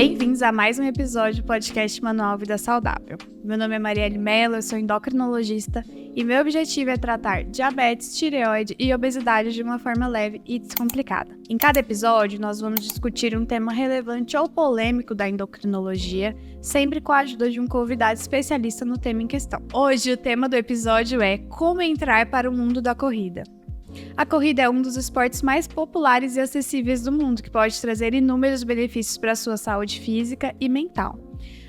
Bem-vindos a mais um episódio do podcast Manual Vida Saudável. Meu nome é Marielle Mello, eu sou endocrinologista e meu objetivo é tratar diabetes, tireoide e obesidade de uma forma leve e descomplicada. Em cada episódio, nós vamos discutir um tema relevante ou polêmico da endocrinologia, sempre com a ajuda de um convidado especialista no tema em questão. Hoje, o tema do episódio é como entrar para o mundo da corrida. A corrida é um dos esportes mais populares e acessíveis do mundo, que pode trazer inúmeros benefícios para a sua saúde física e mental.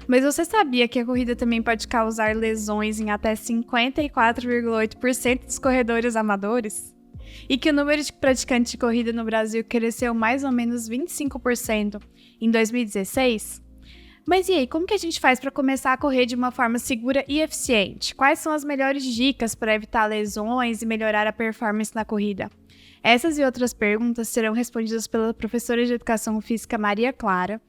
Mas você sabia que a corrida também pode causar lesões em até 54,8% dos corredores amadores? E que o número de praticantes de corrida no Brasil cresceu mais ou menos 25% em 2016? Mas e aí, como que a gente faz para começar a correr de uma forma segura e eficiente? Quais são as melhores dicas para evitar lesões e melhorar a performance na corrida? Essas e outras perguntas serão respondidas pela professora de Educação Física Maria Clara,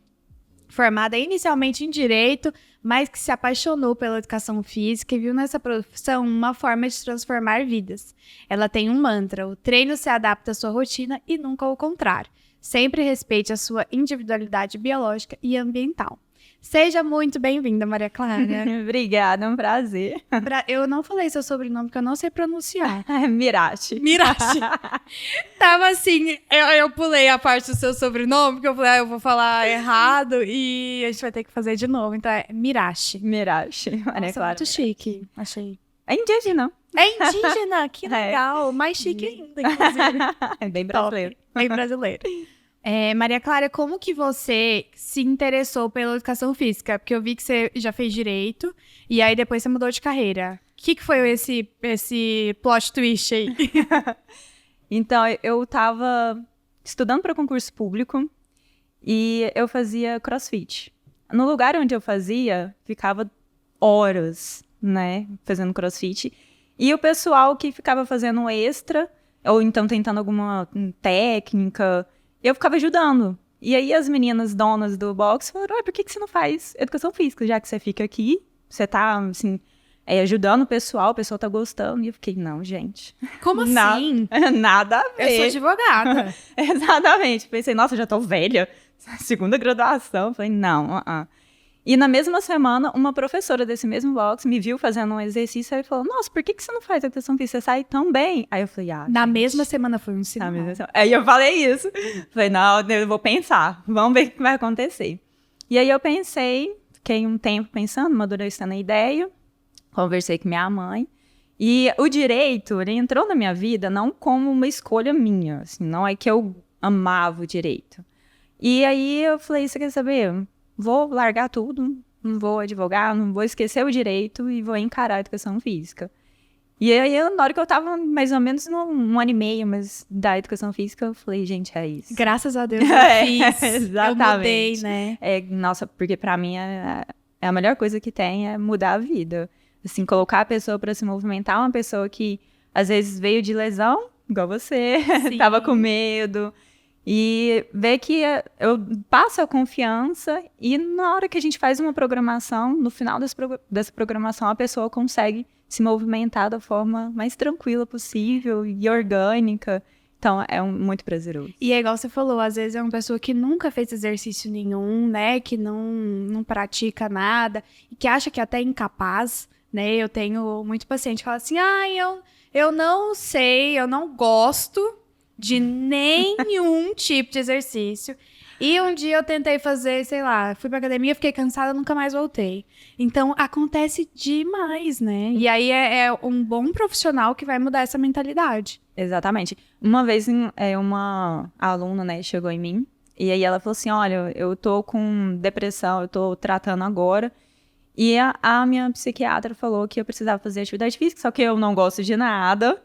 formada inicialmente em Direito, mas que se apaixonou pela Educação Física e viu nessa profissão uma forma de transformar vidas. Ela tem um mantra: o treino se adapta à sua rotina e nunca o contrário. Sempre respeite a sua individualidade biológica e ambiental. Seja muito bem-vinda, Maria Clara. Obrigada, é um prazer. Eu não falei seu sobrenome, porque eu não sei pronunciar. Mirache. Tava assim, eu pulei a parte do seu sobrenome, porque eu falei, eu vou falar errado e a gente vai ter que fazer de novo. Então é Mirache. Maria Clara. Muito chique, achei. É indígena. É indígena, que legal. Mais chique ainda, inclusive. É bem brasileiro. Top, bem brasileiro. Maria Clara, como que você se interessou pela educação física? Porque eu vi que você já fez direito e aí depois você mudou de carreira. O que foi esse plot twist aí? Então, eu tava estudando para concurso público e eu fazia crossfit. No lugar onde eu fazia, ficava horas, né, fazendo crossfit. E o pessoal que ficava fazendo extra, ou então tentando alguma técnica, eu ficava ajudando. E aí as meninas donas do box falaram, por que você não faz educação física? Já que você fica aqui, você tá, assim, ajudando o pessoal tá gostando. E eu fiquei, não, gente. Como assim? Nada a ver. Eu sou advogada. Exatamente. Pensei, nossa, já tô velha. Segunda graduação. Falei, não, E na mesma semana, uma professora desse mesmo box me viu fazendo um exercício e falou, nossa, por que você não faz educação física? Você sai tão bem. Aí eu falei, Na mesma semana foi um sinal. Aí eu falei isso. Falei, não, eu vou pensar. Vamos ver o que vai acontecer. E aí eu pensei, fiquei um tempo pensando, amadurecendo a ideia. Conversei com minha mãe. E o direito, ele entrou na minha vida não como uma escolha minha. Assim, não é que eu amava o direito. E aí eu falei, você quer saber? Vou largar tudo, não vou advogar, não vou esquecer o direito e vou encarar a educação física. E aí, na hora que eu tava mais ou menos um ano e meio da educação física, eu falei, gente, é isso. Graças a Deus eu fiz. Exatamente. Eu mudei, né? Nossa, porque pra mim é a melhor coisa que tem é mudar a vida. Assim, colocar a pessoa pra se movimentar, uma pessoa que às vezes veio de lesão, igual você, tava com medo. E ver que eu passo a confiança e na hora que a gente faz uma programação, no final dessa programação, a pessoa consegue se movimentar da forma mais tranquila possível e orgânica. Então, é muito prazeroso. E é igual você falou, às vezes é uma pessoa que nunca fez exercício nenhum, né? Que não pratica nada e que acha que até é incapaz, né? Eu tenho muito paciente que fala assim, eu não sei, eu não gosto de nenhum tipo de exercício. E um dia eu tentei fazer, sei lá, fui pra academia, fiquei cansada, nunca mais voltei. Então, acontece demais, né? E aí é um bom profissional que vai mudar essa mentalidade. Exatamente. Uma vez, uma aluna, né, chegou em mim, e aí ela falou assim, olha, eu tô com depressão, eu tô tratando agora, e a minha psiquiatra falou que eu precisava fazer atividade física, só que eu não gosto de nada.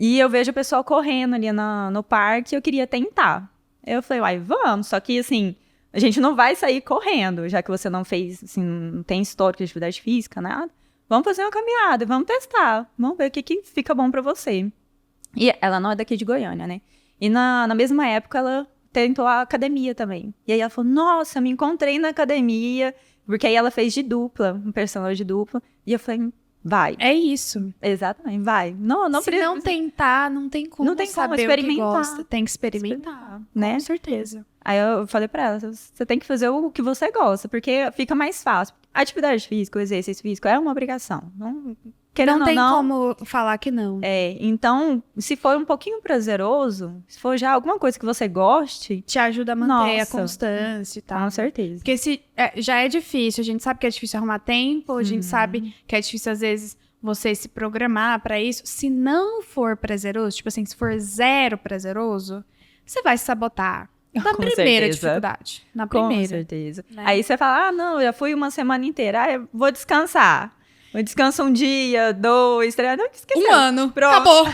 E eu vejo o pessoal correndo ali no parque e eu queria tentar. Eu falei, vamos. Só que, assim, a gente não vai sair correndo, já que você não fez, assim, não tem histórico de atividade física, nada. Vamos fazer uma caminhada, vamos testar. Vamos ver o que fica bom pra você. E ela não é daqui de Goiânia, né? E na mesma época, ela tentou a academia também. E aí ela falou, nossa, me encontrei na academia. Porque aí ela fez de dupla, um personal de dupla. E eu falei, vai. É isso. Exatamente, vai. Não Se precisa. não tentar, não tem como Não tem como saber o que experimentar. gosta. Tem que experimentar, né? com certeza. Aí eu falei pra ela, você tem que fazer o que você gosta, porque fica mais fácil. A atividade física, o exercício físico é uma obrigação. Querendo Não tem ou não, como falar que não. então, se for um pouquinho prazeroso, se for já alguma coisa que você goste, Te ajuda a manter a Nossa. constância e tal. com certeza. Porque já é difícil, a gente sabe que é difícil arrumar tempo, a gente sabe que é difícil, às vezes, você se programar pra isso. Se não for prazeroso, tipo assim, se for zero prazeroso, você vai se sabotar. Na Com primeira certeza. dificuldade. Na Com primeira. certeza. né? Aí você fala, não, eu já fui uma semana inteira, eu vou descansar. Eu descanso um dia, 2, 3, não esqueceu. Um ano. Pronto. Acabou.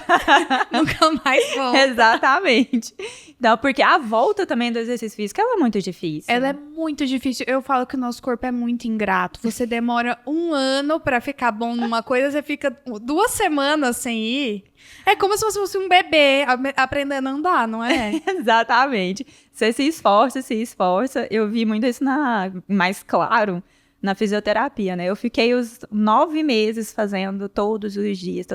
Nunca mais volta. Exatamente. Então, porque a volta também do exercício físico, ela é muito difícil. Ela é muito difícil. Eu falo que o nosso corpo é muito ingrato. Você demora 1 ano pra ficar bom numa coisa, você fica 2 semanas sem ir. É como se você fosse um bebê aprendendo a andar, não é? Exatamente. Você se esforça. Eu vi muito isso mais claro na fisioterapia, né? Eu fiquei os 9 meses fazendo todos os dias.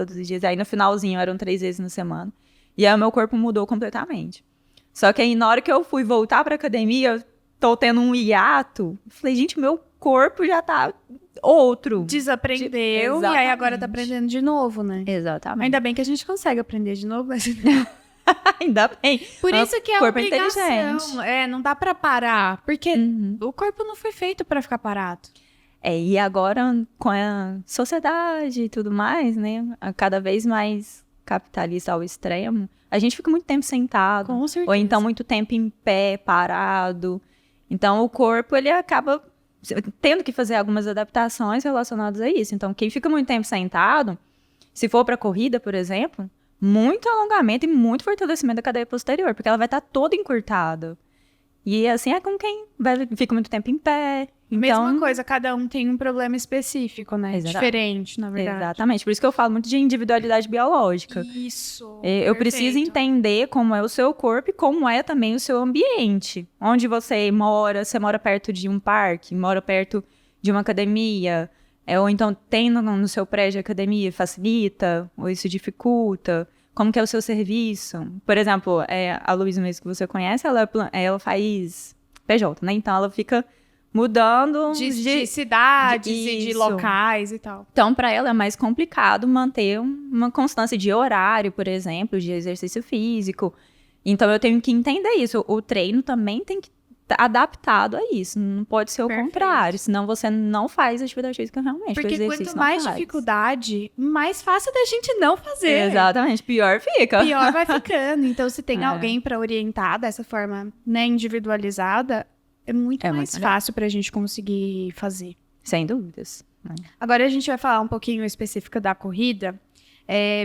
Aí no finalzinho eram 3 vezes na semana. E aí o meu corpo mudou completamente. Só que aí na hora que eu fui voltar pra academia, eu tô tendo um hiato. Falei, gente, meu corpo já tá outro. Desaprendeu e aí agora tá aprendendo de novo, né? Exatamente. Ainda bem que a gente consegue aprender de novo, mas... Ainda bem. Por O isso que é corpo é obrigação. inteligente. Não dá pra parar. Porque Uhum. o corpo não foi feito pra ficar parado. E agora, com a sociedade e tudo mais, né? Cada vez mais capitalista ao extremo, a gente fica muito tempo sentado. Com certeza. Ou então muito tempo em pé, parado. Então o corpo, ele acaba tendo que fazer algumas adaptações relacionadas a isso. Então quem fica muito tempo sentado, se for para corrida, por exemplo, muito alongamento e muito fortalecimento da cadeia posterior, porque ela vai estar toda encurtada. E assim é com quem fica muito tempo em pé. Então, Mesma coisa, cada um tem um problema específico, né? Exato. Diferente, na verdade. Exatamente. Por isso que eu falo muito de individualidade biológica. Isso. Eu preciso entender como é o seu corpo e como é também o seu ambiente. Onde você mora perto de um parque, mora perto de uma academia, ou então tem no seu prédio academia, facilita, ou isso dificulta. Como que é o seu serviço? Por exemplo, a Luísa mesmo que você conhece, ela faz PJ, né? Então ela fica mudando de cidades e de isso. locais e tal. Então, para ela é mais complicado manter uma constância de horário, por exemplo, de exercício físico. Então, eu tenho que entender isso. O treino também tem que estar adaptado a isso. Não pode ser o Perfeito. contrário, senão você não faz atividade física realmente. Porque o exercício quanto não mais faz. dificuldade, mais fácil da gente não fazer. Exatamente, pior fica. Pior vai ficando. Então, se tem É. alguém pra orientar dessa forma, né, individualizada, é muito É mais muito melhor. fácil pra gente conseguir fazer. Sem dúvidas. Né? Agora a gente vai falar um pouquinho específico da corrida,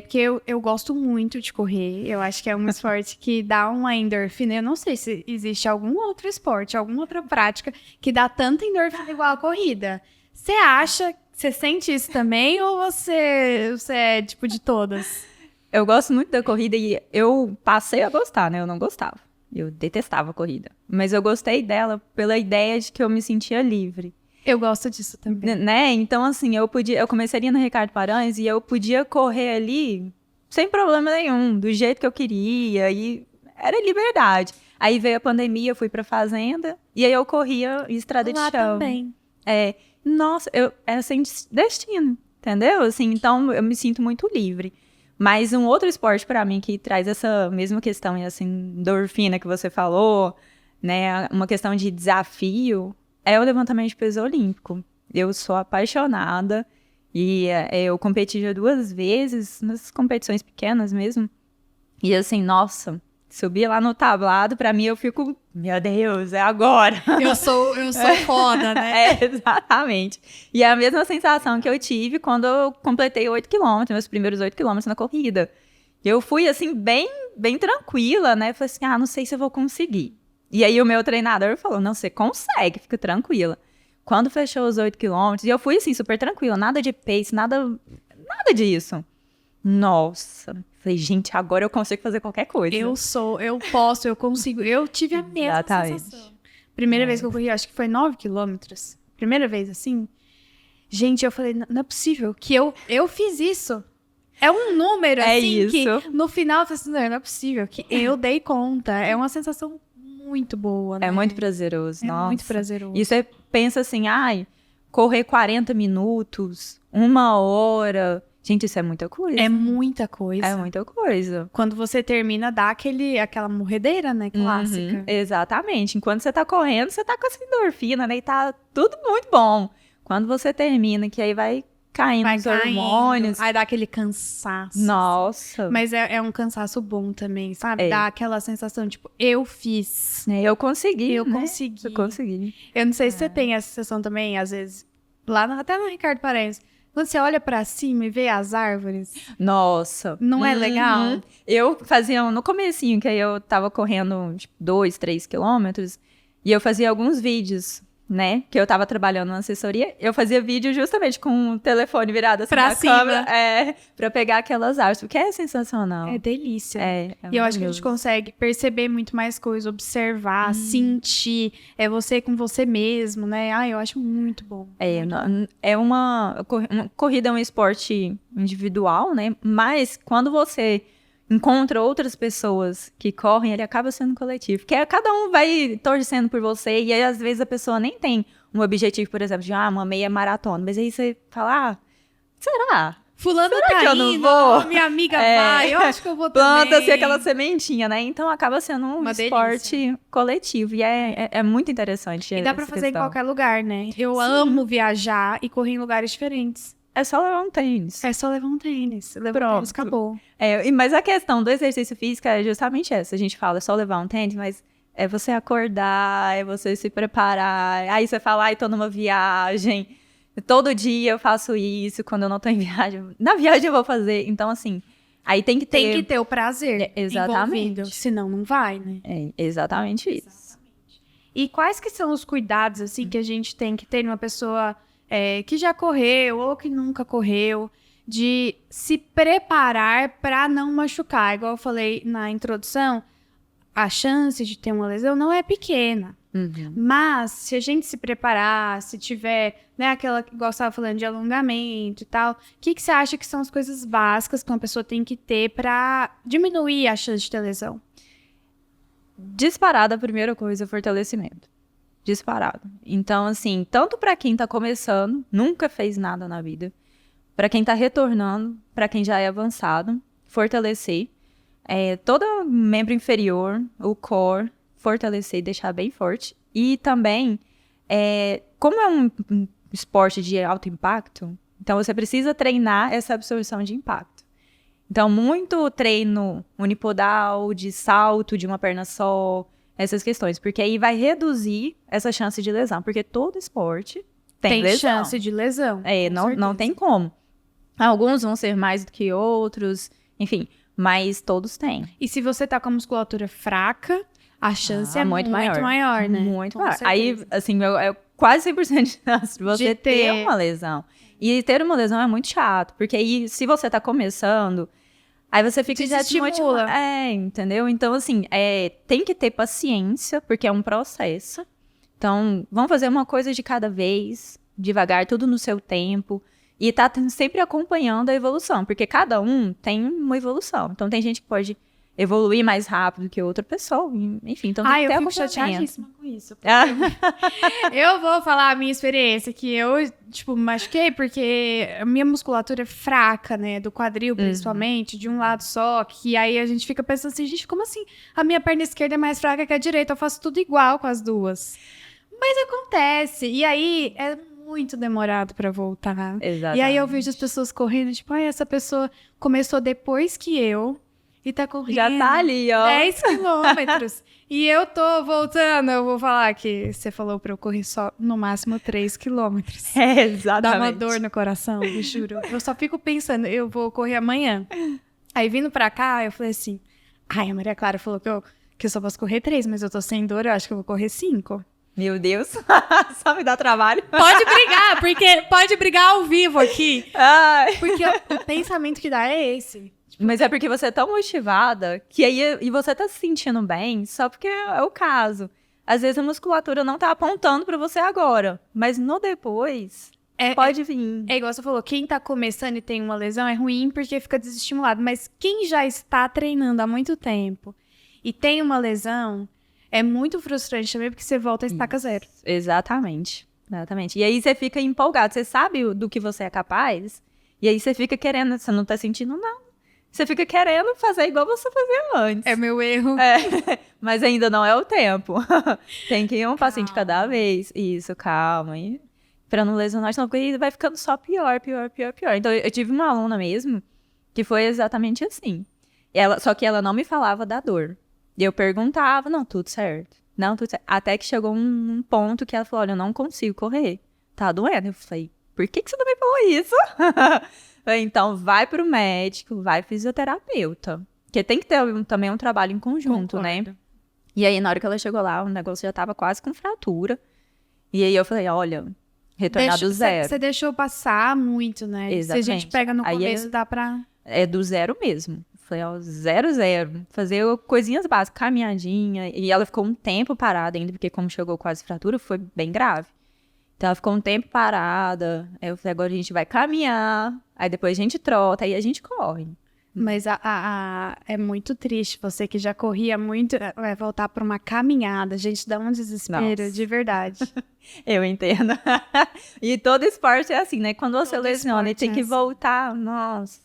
porque eu gosto muito de correr. Eu acho que é um esporte que dá uma endorfina. Eu não sei se existe algum outro esporte, alguma outra prática que dá tanta endorfina igual a corrida. Você sente isso também ou você é tipo de todas? Eu gosto muito da corrida e eu passei a gostar, né? Eu não gostava. Eu detestava a corrida. Mas eu gostei dela pela ideia de que eu me sentia livre. Eu gosto disso também. Né? Então, assim, eu começaria no Ricardo Paranhos e eu podia correr ali sem problema nenhum, do jeito que eu queria, e era liberdade. Aí veio a pandemia, eu fui pra fazenda, e aí eu corria em estrada de Lá chão. também. Nossa, era sem destino, entendeu? Assim, então eu me sinto muito livre. Mas um outro esporte pra mim que traz essa mesma questão, e assim, endorfina que você falou, né? Uma questão de desafio, é o levantamento de peso olímpico. Eu sou apaixonada e eu competi já 2 vezes, nas competições pequenas mesmo. E assim, nossa, subir lá no tablado, pra mim eu fico, meu Deus, é agora. Eu sou foda, né? Exatamente. E é a mesma sensação que eu tive quando eu completei 8 quilômetros, meus primeiros 8 quilômetros na corrida. Eu fui, assim, bem, bem tranquila, né? Falei assim, não sei se eu vou conseguir. E aí o meu treinador falou, não, você consegue, fica tranquila. Quando fechou os 8 quilômetros, e eu fui, assim, super tranquila, nada de pace, nada disso. Nossa, falei, gente, agora eu consigo fazer qualquer coisa. Eu posso, eu consigo. Eu tive a mesma Exatamente. sensação. Primeira vez que eu corri, acho que foi 9 quilômetros. Primeira vez, assim. Gente, eu falei, não é possível que eu fiz isso. É um número, É assim, isso. que no final eu falei assim, não é possível que eu dei conta. É uma sensação muito boa, né? É muito prazeroso, É nossa. muito prazeroso. E você pensa assim, ai, correr 40 minutos, 1 hora. Gente, isso é muita coisa. É muita coisa. É muita coisa. Quando você termina, dá aquela morredeira, né? Clássica. Exatamente. Enquanto você tá correndo, você tá com essa endorfina, né? E tá tudo muito bom. Quando você termina, que aí vai caindo Vai os caindo, hormônios. aí dá aquele cansaço. Nossa. Mas é um cansaço bom também, sabe? É. Dá aquela sensação, tipo, eu fiz. Eu consegui, Eu né? consegui. Eu consegui. Eu não sei se você tem essa sensação também, às vezes, até no Ricardo Parense. Quando você olha pra cima e vê as árvores, Nossa. não é legal? Eu fazia, no comecinho, que aí eu tava correndo, tipo, 2, 3 quilômetros, e eu fazia alguns vídeos, né? Que eu tava trabalhando na assessoria, eu fazia vídeo justamente com o telefone virado assim Pra na cima. câmera, pra pegar aquelas árvores, porque é sensacional. É delícia. É E eu acho que a gente maravilhoso. consegue perceber muito mais coisas, observar, sentir. É você com você mesmo, né? Eu acho muito bom. Uma corrida é um esporte individual, né? Mas quando você encontra outras pessoas que correm, ele acaba sendo coletivo. Porque cada um vai torcendo por você e aí às vezes a pessoa nem tem um objetivo, por exemplo, de uma meia maratona. Mas aí você fala, será? Fulano Será tá que eu não indo, vou? minha amiga vai, eu acho que eu vou Planta-se também. aquela sementinha, né? Então acaba sendo um Uma esporte coletivo. E é muito interessante. E dá pra essa fazer em questão. qualquer lugar, né? Eu Sim. amo viajar e correr em lugares diferentes. É só levar um tênis. É só levar um tênis. Levar um Pronto. tênis, acabou. Mas a questão do exercício físico é justamente essa. A gente fala, é só levar um tênis, mas é você acordar, é você se preparar. Aí você fala, tô numa viagem. Todo dia eu faço isso, quando eu não tô em viagem. Na viagem eu vou fazer. Então, assim, aí tem que ter... Tem que ter o prazer exatamente. envolvido, senão não vai, né? É exatamente isso. E quais que são os cuidados, assim, que a gente tem que ter numa pessoa que já correu ou que nunca correu, de se preparar para não machucar? Igual eu falei na introdução, a chance de ter uma lesão não é pequena. Mas, se a gente se preparar, se tiver, né, aquela que igual você estava falando de alongamento e tal, o que você acha que são as coisas básicas que uma pessoa tem que ter para diminuir a chance de ter lesão? Disparado, a primeira coisa é fortalecimento. Disparado. Então, assim, tanto para quem tá começando, nunca fez nada na vida, para quem tá retornando, para quem já é avançado, fortalecer. Todo membro inferior, o core, fortalecer e deixar bem forte. E também, como é um esporte de alto impacto, então você precisa treinar essa absorção de impacto. Então, muito treino unipodal, de salto de uma perna só, essas questões. Porque aí vai reduzir essa chance de lesão. Porque todo esporte tem lesão. Chance de lesão. Não tem como. Alguns vão ser mais do que outros, enfim, mas todos têm. E se você tá com a musculatura fraca, a chance é muito maior, né? Muito Com maior. certeza. Aí, assim, é quase 100% de chance de você ter uma lesão. E ter uma lesão é muito chato, porque aí, se você tá começando, aí você fica desestimula. Entendeu? Então, assim, tem que ter paciência, porque é um processo. Então, vamos fazer uma coisa de cada vez, devagar, tudo no seu tempo. E tá sempre acompanhando a evolução, porque cada um tem uma evolução. Então, tem gente que pode evoluir mais rápido que outra pessoa, enfim, então tem que ter eu fico acompanhamento. chateadíssima com isso. Eu vou falar a minha experiência, que eu, machuquei porque a minha musculatura é fraca, né, do quadril, principalmente, de um lado só, que aí a gente fica pensando assim, gente, como assim? A minha perna esquerda é mais fraca que a direita, eu faço tudo igual com as duas. Mas acontece, e aí é muito demorado pra voltar. Exatamente. E aí eu vejo as pessoas correndo, essa pessoa começou depois que eu, e tá correndo. Já tá ali, ó. 10 quilômetros. E eu tô voltando, eu vou falar que você falou pra eu correr só no máximo 3 quilômetros. Exatamente. Dá uma dor no coração, eu juro. Eu só fico pensando, eu vou correr amanhã. Aí vindo pra cá, eu falei assim, a Maria Clara falou que eu só posso correr 3, mas eu tô sem dor, eu acho que eu vou correr 5. Meu Deus, só me dá trabalho. Pode brigar ao vivo aqui. Ai. Porque o pensamento que dá é esse. Mas é porque você é tão motivada que aí e você tá se sentindo bem só porque é o caso. Às vezes a musculatura não tá apontando pra você agora, mas no depois pode vir. É igual você falou, quem tá começando e tem uma lesão é ruim porque fica desestimulado. Mas quem já está treinando há muito tempo e tem uma lesão, é muito frustrante também porque você volta a estaca zero. Exatamente. E aí você fica empolgado, você sabe do que você é capaz, e aí você fica querendo, você não tá sentindo nada. Você fica querendo fazer igual você fazia antes. É meu erro. Mas ainda não é o tempo. Tem que ir um passinho de cada vez. Isso, calma. E pra não lesionar, senão porque vai ficando só pior. Então, eu tive uma aluna mesmo que foi exatamente assim. Só que ela não me falava da dor. E eu perguntava, não, tudo certo. Não, tudo certo. Até que chegou um ponto que ela falou, olha, eu não consigo correr. Tá doendo. Eu falei, por que você não me falou isso? Então, vai pro médico, vai fisioterapeuta. Porque tem que ter também um trabalho em conjunto, né? E aí, na hora que ela chegou lá, o negócio já tava quase com fratura. E aí, eu falei, olha, retornar do zero. Você deixou passar muito, né? Exatamente. Se a gente pega no começo, dá pra... É do zero mesmo. Falei, ó, 0. Fazer coisinhas básicas, caminhadinha. E ela ficou um tempo parada ainda, porque como chegou quase fratura, foi bem grave. Então, ela ficou um tempo parada. Aí eu falei, agora a gente vai caminhar. Aí depois a gente trota, aí a gente corre. Mas é muito triste. Você que já corria muito, vai voltar pra uma caminhada. Gente, dá um desespero, Nossa. de verdade. Eu entendo. E todo esporte é assim, né? Quando você Todo lesiona e tem que assim. voltar, nossa.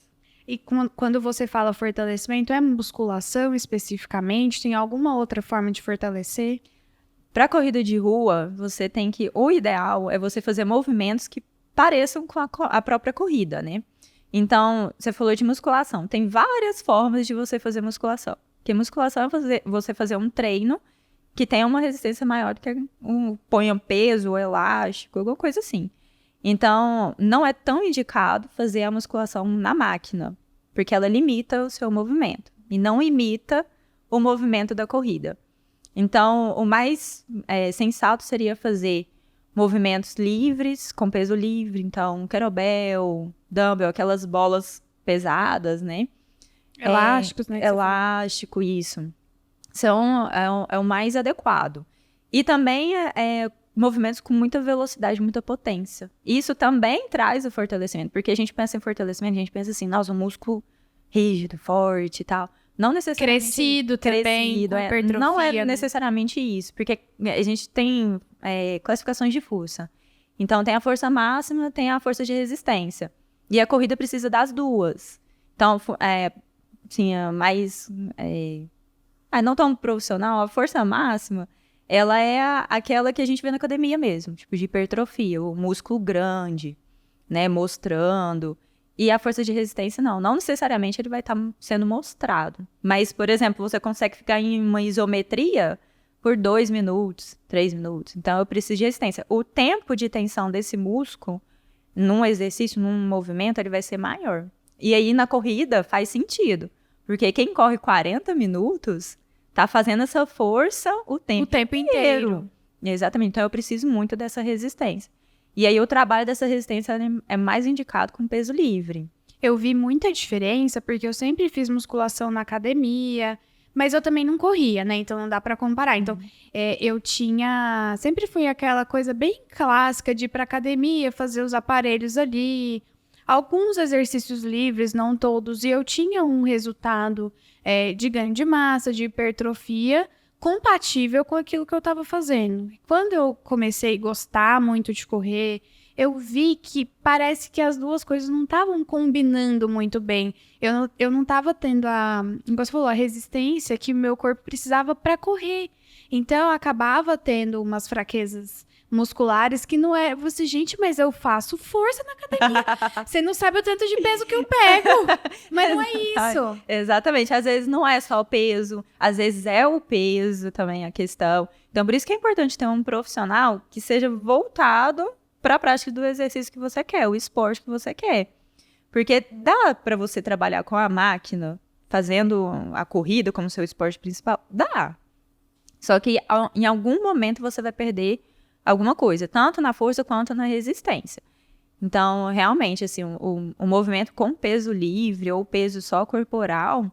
E quando você fala fortalecimento, é musculação especificamente? Tem alguma outra forma de fortalecer? Para corrida de rua, você tem que... O ideal é você fazer movimentos que pareçam com a própria corrida, né? Então, você falou de musculação. Tem várias formas de você fazer musculação. Porque musculação é você fazer um treino que tenha uma resistência maior do que ponha peso, elástico, alguma coisa assim. Então, não é tão indicado fazer a musculação na máquina, porque ela limita o seu movimento e não imita o movimento da corrida. Então, o mais sensato seria fazer movimentos livres, com peso livre. Então, kettlebell, dumbbell, aquelas bolas pesadas, né? Elásticos, né? Elástico, isso. É o mais adequado. E também movimentos com muita velocidade, muita potência. Isso também traz o fortalecimento, porque a gente pensa em fortalecimento, a gente pensa assim, nossa, um músculo rígido, forte e tal. Não necessariamente... Crescido também, com hipertrofia, não é né? necessariamente isso, porque a gente tem classificações de força. Então, tem a força máxima, tem a força de resistência. E a corrida precisa das duas. Então, assim, não tão profissional, a força máxima, ela é aquela que a gente vê na academia mesmo, tipo de hipertrofia, o músculo grande, né, mostrando. E a força de resistência, não necessariamente ele vai estar sendo mostrado. Mas, por exemplo, você consegue ficar em uma isometria por 2 minutos, 3 minutos. Então, eu preciso de resistência. O tempo de tensão desse músculo, num exercício, num movimento, ele vai ser maior. E aí, na corrida, faz sentido. Porque quem corre 40 minutos... tá fazendo essa força o tempo inteiro. Exatamente. Então, eu preciso muito dessa resistência. E aí, o trabalho dessa resistência é mais indicado com peso livre. Eu vi muita diferença, porque eu sempre fiz musculação na academia, mas eu também não corria, né? Então, não dá pra comparar. Então, eu sempre fui aquela coisa bem clássica de ir pra academia, fazer os aparelhos ali, alguns exercícios livres, não todos, e eu tinha um resultado de ganho de massa, de hipertrofia, compatível com aquilo que eu estava fazendo. Quando eu comecei a gostar muito de correr, eu vi que parece que as duas coisas não estavam combinando muito bem. Eu não estava tendo como você falou, a resistência que o meu corpo precisava para correr. Então, eu acabava tendo umas fraquezas musculares que não é... Você, gente, mas eu faço força na academia. Você não sabe o tanto de peso que eu pego. Mas não é isso. Exatamente. Às vezes não é só o peso. Às vezes é o peso também a questão. Então, por isso que é importante ter um profissional que seja voltado para a prática do exercício que você quer, o esporte que você quer. Porque dá para você trabalhar com a máquina, fazendo a corrida como seu esporte principal? Dá. Só que em algum momento você vai perder alguma coisa, tanto na força quanto na resistência. Então, realmente, assim, o movimento com peso livre ou peso só corporal,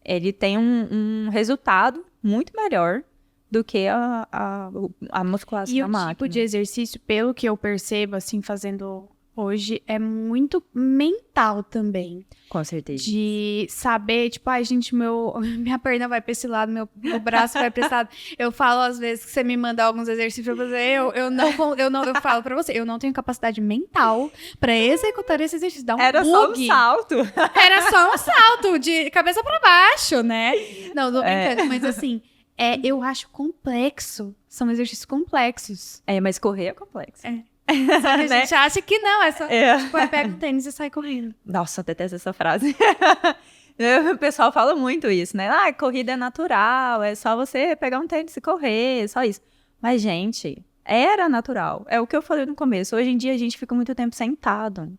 ele tem um resultado muito melhor do que a musculação e na máquina. E o tipo de exercício, pelo que eu percebo, assim, fazendo hoje é muito mental também. Com certeza. De saber, tipo, ai, gente, minha perna vai pra esse lado, meu braço vai pra esse lado. Eu falo, às vezes, que você me manda alguns exercícios pra fazer, eu falo pra você, eu não tenho capacidade mental pra executar esse exercício. Dá um Era bug. só um salto. Era só um salto, de cabeça pra baixo, né? Não, tô brincando, mas assim, eu acho complexo. São exercícios complexos. Mas correr é complexo. Só que a Né? gente acha que não, é só, tipo, pega o tênis e sai correndo. Nossa, eu detesto essa frase. O pessoal fala muito isso, né? Ah, corrida é natural, é só você pegar um tênis e correr, só isso. Mas, gente, era natural. É o que eu falei no começo. Hoje em dia, a gente fica muito tempo sentado.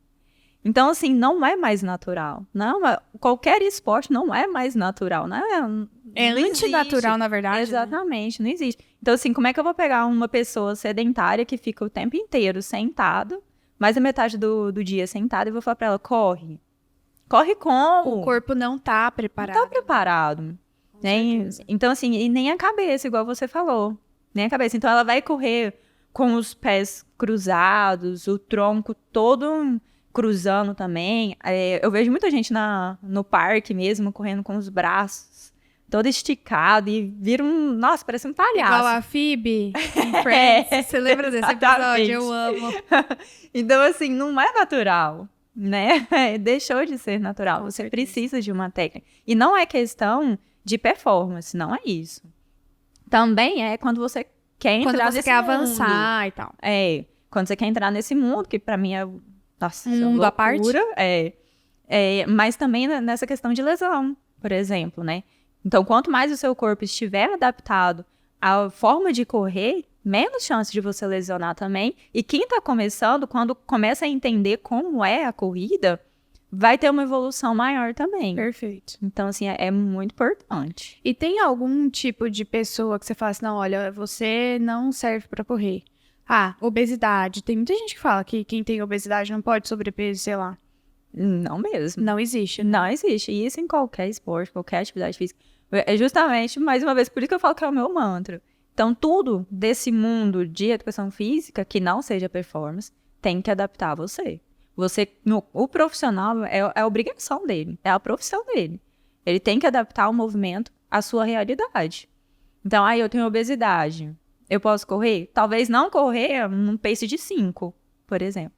Então, assim, não é mais natural. Não, qualquer esporte não é mais natural. Não Antinatural, na verdade. Exatamente, não existe. Então, assim, como é que eu vou pegar uma pessoa sedentária que fica o tempo inteiro sentado, mais a metade do dia sentada, e vou falar pra ela, corre. Corre como? O corpo não tá preparado. Não tá preparado. Então, assim, e nem a cabeça, igual você falou. Nem a cabeça. Então, ela vai correr com os pés cruzados, o tronco todo cruzando também. Eu vejo muita gente no parque mesmo, correndo com os braços todo esticado e vira nossa, parece um palhaço. Igual a Phoebe em Friends. Você lembra desse episódio? Eu amo. Então, assim, não é natural, né? Deixou de ser natural. Com Você certeza. precisa de uma técnica. E não é questão de performance, não é isso. Também é quando você quer entrar Quando você nesse quer mundo. avançar e tal. Quando você quer entrar nesse mundo, que pra mim é, nossa, Um mundo à parte? Mas também nessa questão de lesão, por exemplo, né? Então, quanto mais o seu corpo estiver adaptado à forma de correr, menos chance de você lesionar também. E quem tá começando, quando começa a entender como é a corrida, vai ter uma evolução maior também. Perfeito. Então, assim, é muito importante. E tem algum tipo de pessoa que você fala assim, não, olha, você não serve pra correr. Ah, obesidade. Tem muita gente que fala que quem tem obesidade não pode sobrepeso, sei lá. Não mesmo. Não existe. Não existe. E isso em qualquer esporte, qualquer atividade física. É justamente, mais uma vez, por isso que eu falo que é o meu mantra. Então, tudo desse mundo de educação física, que não seja performance, tem que adaptar a você. O profissional é a obrigação dele, é a profissão dele. Ele tem que adaptar o movimento à sua realidade. Então, eu tenho obesidade. Eu posso correr? Talvez não correr num pace de 5, por exemplo.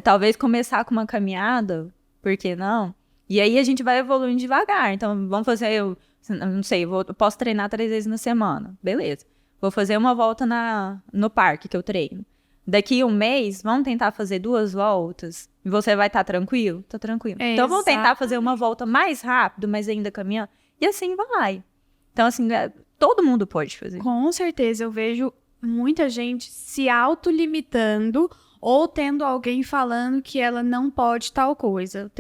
Talvez começar com uma caminhada, por que não? E aí a gente vai evoluindo devagar. Então, vamos fazer, eu não sei, eu posso treinar 3 vezes na semana. Beleza. Vou fazer uma volta no parque que eu treino. Daqui 1 mês, vamos tentar fazer 2 voltas. E você vai estar tranquilo? Tô tranquilo. Então, vamos tentar fazer uma volta mais rápido, mas ainda caminhando. E assim vai. Então, assim, todo mundo pode fazer. Com certeza, eu vejo muita gente se autolimitando ou tendo alguém falando que ela não pode tal coisa.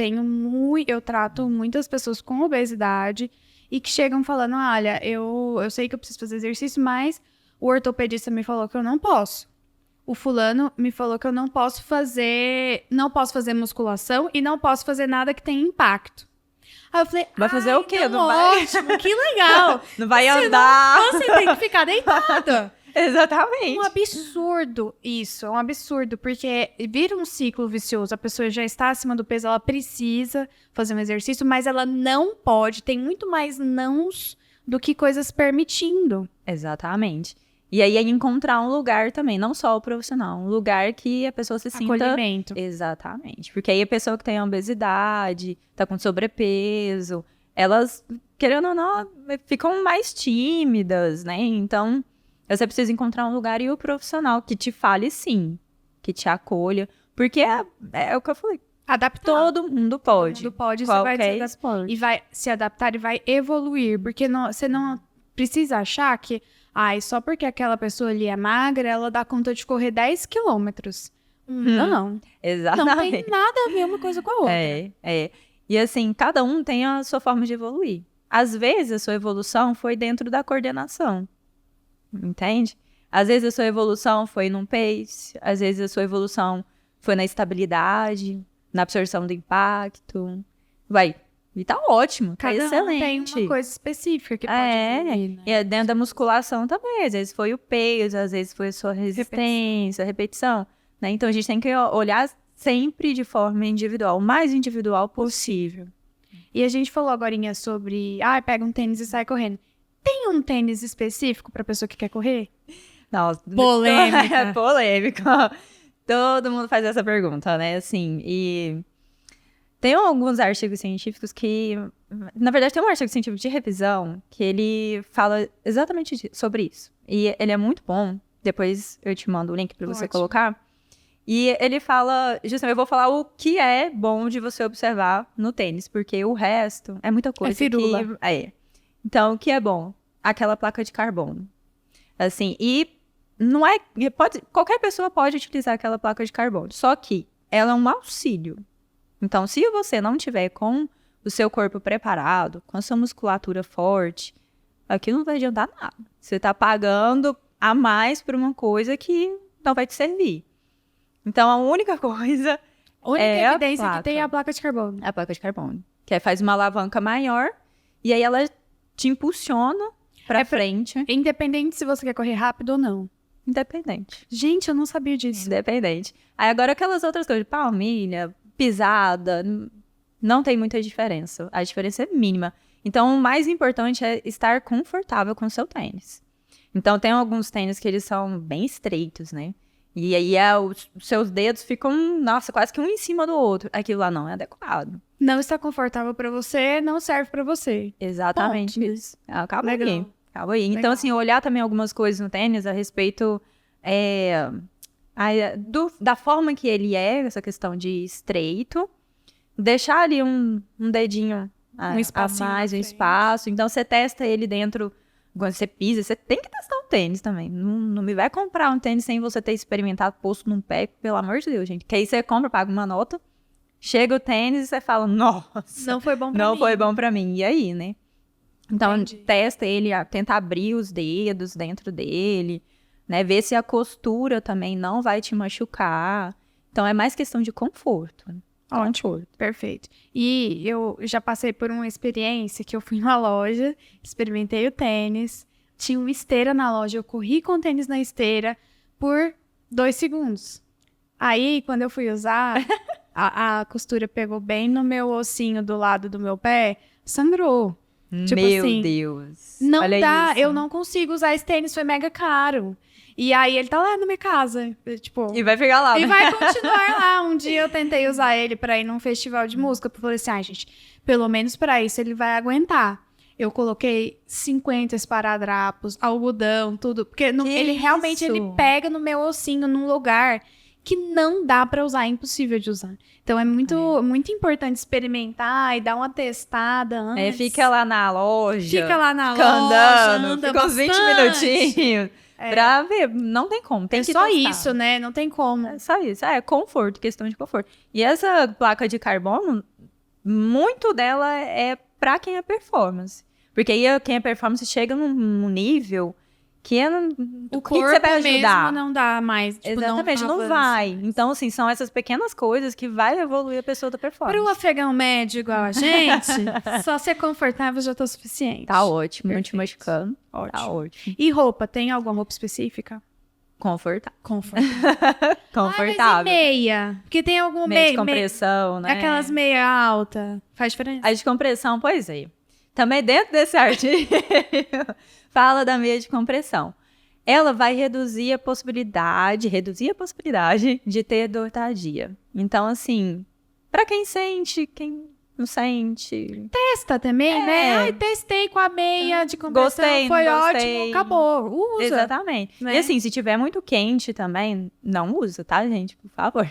Eu trato muitas pessoas com obesidade e que chegam falando, olha, eu sei que eu preciso fazer exercício, mas o ortopedista me falou que eu não posso. O fulano me falou que eu não posso fazer musculação e não posso fazer nada que tenha impacto. Aí eu falei, vai fazer o quê? Então, Não vai? ótimo, que legal. Não vai andar. Você tem que ficar deitada. Exatamente. Um absurdo isso, é um absurdo, porque vira um ciclo vicioso, a pessoa já está acima do peso, ela precisa fazer um exercício, mas ela não pode, tem muito mais nãos do que coisas permitindo. Exatamente. E aí é encontrar um lugar também, não só o profissional, um lugar que a pessoa se sinta... Acolhimento. Exatamente. Porque aí a pessoa que tem obesidade, tá com sobrepeso, elas, querendo ou não, ficam mais tímidas, né? Então, você precisa encontrar um lugar e o profissional que te fale sim, que te acolha, porque é o que eu falei. Adaptar. Todo mundo pode. Todo mundo pode, Qualquer você vai se adaptar. E vai se adaptar e vai evoluir, porque você não precisa achar que só porque aquela pessoa ali é magra, ela dá conta de correr 10 quilômetros. Não. Exatamente. Não tem nada a ver uma coisa com a outra. E assim, cada um tem a sua forma de evoluir. Às vezes, a sua evolução foi dentro da coordenação. Entende? Às vezes, a sua evolução foi num pace. Às vezes, a sua evolução foi na estabilidade, na absorção do impacto. E tá ótimo, tá excelente. Tem uma coisa específica que pode evoluir, né? E dentro da musculação também, às vezes foi o peso, às vezes foi a sua resistência, a repetição, né? Então a gente tem que olhar sempre de forma individual, o mais individual possível. E a gente falou agorinha sobre, pega um tênis e sai correndo. Tem um tênis específico pra pessoa que quer correr? Nossa, Polêmica. É polêmica. Todo mundo faz essa pergunta, né? Assim, e tem alguns artigos científicos que... Na verdade, tem um artigo científico de revisão que ele fala exatamente sobre isso. E ele é muito bom. Depois eu te mando o link pra você colocar. E ele fala... Justamente, eu vou falar o que é bom de você observar no tênis. Porque o resto é muita coisa. É firula. Então, o que é bom? Aquela placa de carbono. Assim, e não é... qualquer pessoa pode utilizar aquela placa de carbono. Só que ela é um auxílio. Então, se você não tiver com o seu corpo preparado, com a sua musculatura forte, aquilo não vai adiantar nada. Você tá pagando a mais por uma coisa que não vai te servir. Então, a única coisa A única é evidência a que tem é a placa de carbono. a placa de carbono. Que aí faz uma alavanca maior e aí ela te impulsiona pra frente. Independente se você quer correr rápido ou não. Independente. Gente, eu não sabia disso. Independente. Aí agora aquelas outras coisas, palmilha, pisada, não tem muita diferença. A diferença é mínima. Então, o mais importante é estar confortável com o seu tênis. Então, tem alguns tênis que eles são bem estreitos, né? E aí, os seus dedos ficam, nossa, quase que um em cima do outro. Aquilo lá não é adequado. Não está confortável pra você, não serve pra você. Exatamente Ponto. isso. Acabou Legal. aí. Acabou aí. Então, Legal. assim, olhar também algumas coisas no tênis a respeito da forma que ele é, essa questão de estreito. Deixar ali um dedinho a espacinho mais, na um frente. espaço. Então, você testa ele dentro, quando você pisa, você tem que testar o tênis também. Não me vai comprar um tênis sem você ter experimentado, posto num pé, pelo amor de Deus, gente. Que aí você compra, paga uma nota, chega o tênis e você fala, nossa, Não foi bom pra não mim. foi bom pra mim. E aí, né? Então, Entendi. testa ele, tenta abrir os dedos dentro dele, né? Ver se a costura também não vai te machucar. Então, é mais questão de conforto. Ótimo, perfeito. E eu já passei por uma experiência que eu fui numa loja, experimentei o tênis, tinha uma esteira na loja, eu corri com o tênis na esteira por 2 segundos. Aí, quando eu fui usar, a costura pegou bem no meu ossinho do lado do meu pé, sangrou. Tipo Meu assim, Deus. Não Olha dá, isso. eu não consigo usar esse tênis, foi mega caro. E aí ele tá lá na minha casa, tipo... E vai ficar lá, E né? vai continuar lá. Um dia eu tentei usar ele pra ir num festival de música. Eu falei assim, gente, pelo menos pra isso ele vai aguentar. Eu coloquei 50 esparadrapos, algodão, tudo. Porque ele realmente ele pega no meu ossinho num lugar que não dá pra usar, é impossível de usar. Então é muito importante experimentar e dar uma testada antes. Fica lá na loja. Fica lá na fica loja, andando, anda fica uns 20 bastante. minutinhos. Pra ver, não tem como, tem É que só testar. isso, né? Não tem como. É só isso, conforto, questão de conforto. E essa placa de carbono, muito dela é pra quem é performance. Porque aí quem é performance chega num nível que O que você vai ajudar? mesmo não dá mais. Tipo, Exatamente, não avança. vai. Então, assim, são essas pequenas coisas que vai evoluir a pessoa da performance. Para o afegão médio igual a gente, só ser confortável já tá suficiente. Tá ótimo, não te Perfeito. machucando. Ótimo. Tá ótimo. E roupa, tem alguma roupa específica? Confortável. Confortável. Confortável. Mas e meia? Porque tem alguma Meia de meia... compressão, né? Aquelas meia alta. Faz diferença? A de compressão, pois é. Também dentro desse artigo, fala da meia de compressão. Ela vai reduzir a possibilidade de ter dor tardia. Então, assim, pra quem sente, quem não sente... Testa também, né? Ai, testei com a meia de compressão. Gostei, Foi não ótimo, gostei. acabou. Usa. Exatamente. né? E assim, se tiver muito quente também, não usa, tá, gente? Por favor.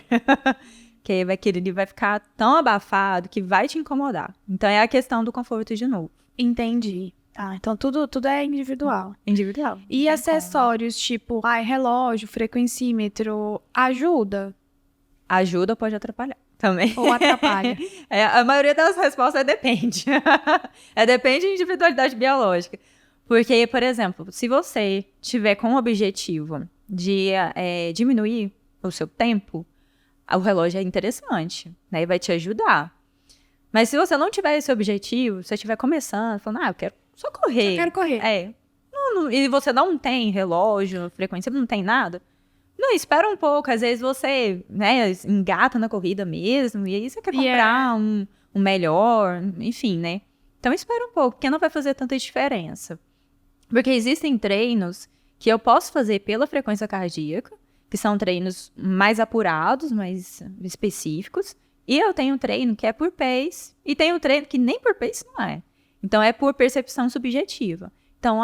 Que aí ele vai ficar tão abafado que vai te incomodar. Então, é a questão do conforto de novo. Entendi. Ah, então tudo é individual. Individual. E acessórios, tipo, relógio, frequencímetro, ajuda Ajuda, pode atrapalhar também. ou atrapalha? A maioria das respostas é depende. Depende da individualidade biológica. Porque, por exemplo, se você tiver com o objetivo de diminuir o seu tempo, o relógio é interessante, né? E vai te ajudar. Mas se você não tiver esse objetivo, se você estiver começando, falando, eu quero só correr. Eu quero correr. E você não tem relógio, frequência, não tem nada, Não, espera um pouco. Às vezes você, né, engata na corrida mesmo, e aí você quer comprar um melhor, enfim, né? Então espera um pouco, porque não vai fazer tanta diferença. Porque existem treinos que eu posso fazer pela frequência cardíaca, que são treinos mais apurados, mais específicos. E eu tenho um treino que é por pace, e tem um treino que nem por pace não é. Então, é por percepção subjetiva. Então,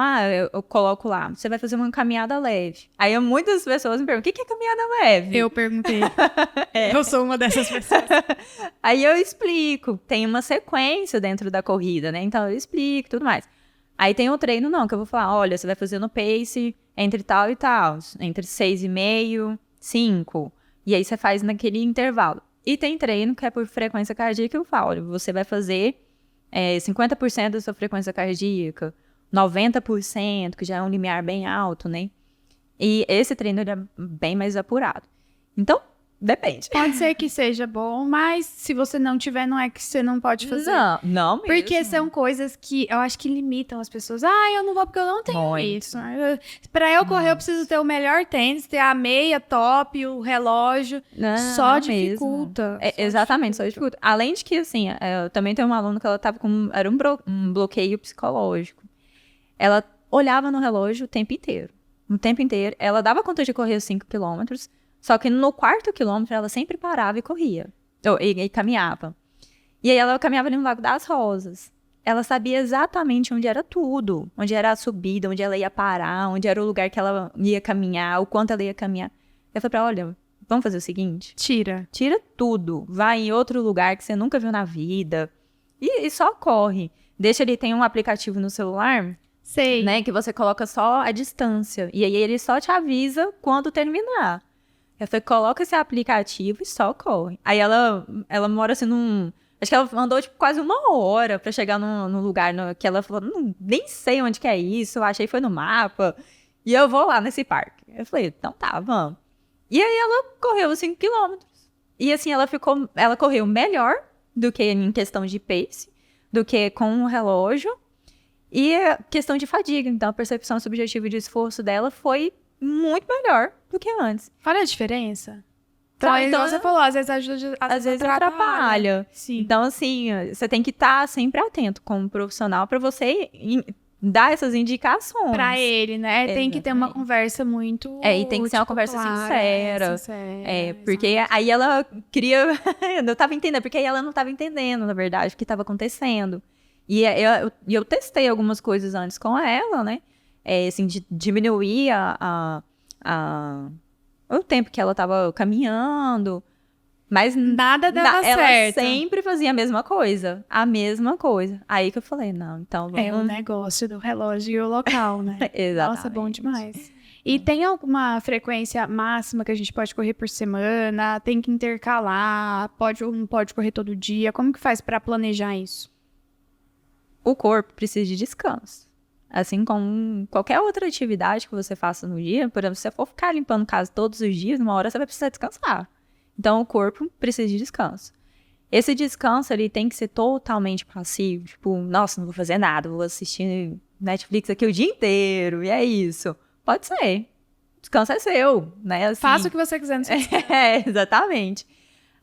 eu coloco lá, você vai fazer uma caminhada leve. Aí, muitas pessoas me perguntam, o que é caminhada leve? Eu perguntei. Eu sou uma dessas pessoas. Aí, eu explico. Tem uma sequência dentro da corrida, né? Então, eu explico e tudo mais. Aí, tem um treino, não, que eu vou falar, olha, você vai fazer no pace entre tal e tal, entre 6,5, 5. E aí, você faz naquele intervalo. E tem treino que é por frequência cardíaca, eu falo, olha, você vai fazer 50% da sua frequência cardíaca, 90%, que já é um limiar bem alto, né? E esse treino ele é bem mais apurado. Então, depende. Pode ser que seja bom, mas se você não tiver, não é que você não pode fazer. Não mesmo. Porque são coisas que eu acho que limitam as pessoas. Eu não vou porque eu não tenho isso. Pra eu correr, eu preciso ter o melhor tênis, ter a meia top, o relógio. Só dificulta. Exatamente, só dificulta. Além de que, assim, eu também tenho uma aluna que ela tava com... Era um bloqueio psicológico. Ela olhava no relógio o tempo inteiro. O tempo inteiro. Ela dava conta de correr 5 quilômetros. Só que no 4º quilômetro, ela sempre parava e corria. E caminhava. E aí, ela caminhava ali no Lago das Rosas. Ela sabia exatamente onde era tudo. Onde era a subida, onde ela ia parar, onde era o lugar que ela ia caminhar, o quanto ela ia caminhar. Eu falei pra ela, olha, vamos fazer o seguinte? Tira tudo. Vai em outro lugar que você nunca viu na vida. E só corre. Deixa ele, tem um aplicativo no celular... Sei. Né, que você coloca só a distância. E aí, ele só te avisa quando terminar. Você coloca esse aplicativo e só corre. Aí ela mora assim num... Acho que ela andou tipo quase 1 hora pra chegar no lugar que ela falou, nem sei onde que é isso, eu achei que foi no mapa. E eu vou lá nesse parque. Eu falei, então tá, vamos. E aí ela correu 5 quilômetros. E assim, ela correu melhor do que em questão de pace, do que com o relógio. E a questão de fadiga. Então, a percepção subjetiva de esforço dela foi muito melhor do que antes. Olha a diferença. Então você falou, às vezes ajuda, às vezes atrapalha. Sim. Então, assim, você tem que estar sempre atento como profissional para você dar essas indicações. Pra ele, né? Exatamente. Tem que ter uma conversa muito... E tem que ser uma conversa clara, sincera. Porque aí ela queria... eu tava entendendo, porque aí ela não tava entendendo, na verdade, o que estava acontecendo. E eu testei algumas coisas antes com ela, né? Assim, de diminuir o tempo que ela tava caminhando. Mas nada dava ela certo. sempre fazia a mesma coisa. A mesma coisa. Aí que eu falei, não, então vamos... É o negócio do relógio e o local, né? Exatamente. Nossa, bom demais. E tem alguma frequência máxima que a gente pode correr por semana? Tem que intercalar? Pode ou não pode correr todo dia? Como que faz pra planejar isso? O corpo precisa de descanso. Assim como qualquer outra atividade que você faça no dia, por exemplo, se você for ficar limpando casa todos os dias, numa hora você vai precisar descansar. Então, o corpo precisa de descanso. Esse descanso, ele tem que ser totalmente passivo. Tipo, nossa, não vou fazer nada, vou assistir Netflix aqui o dia inteiro, e é isso. Pode ser. Descanso é seu, né? Assim, Faça o que você quiser no seu descanso. Exatamente.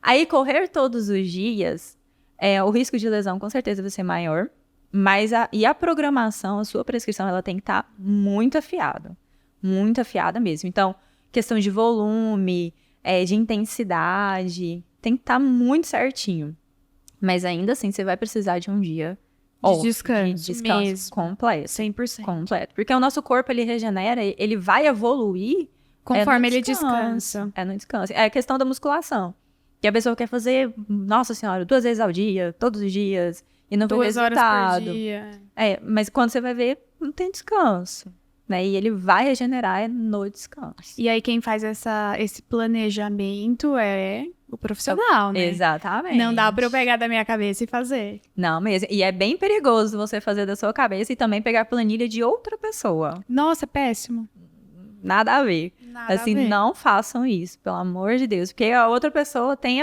Aí, correr todos os dias, o risco de lesão com certeza vai ser maior. Mas a programação, a sua prescrição, ela tem que estar muito afiada mesmo. Então, questão de volume, de intensidade, tem que estar muito certinho. Mas ainda assim, você vai precisar de um dia de descanso mesmo. Completo. 100%. Completo. Porque o nosso corpo, ele regenera, ele vai evoluir conforme ele descansa. No descanso. É a questão da musculação. Que a pessoa quer fazer, nossa senhora, 2 vezes ao dia, todos os dias... E não vê resultado. 2 horas por dia. Mas quando você vai ver, não tem descanso. Né? E ele vai regenerar no descanso. E aí quem faz esse planejamento é o profissional, né? Exatamente. Não dá pra eu pegar da minha cabeça e fazer. Não mesmo. E é bem perigoso você fazer da sua cabeça e também pegar a planilha de outra pessoa. Nossa, péssimo. Nada a ver. Não façam isso, pelo amor de Deus. Porque a outra pessoa tem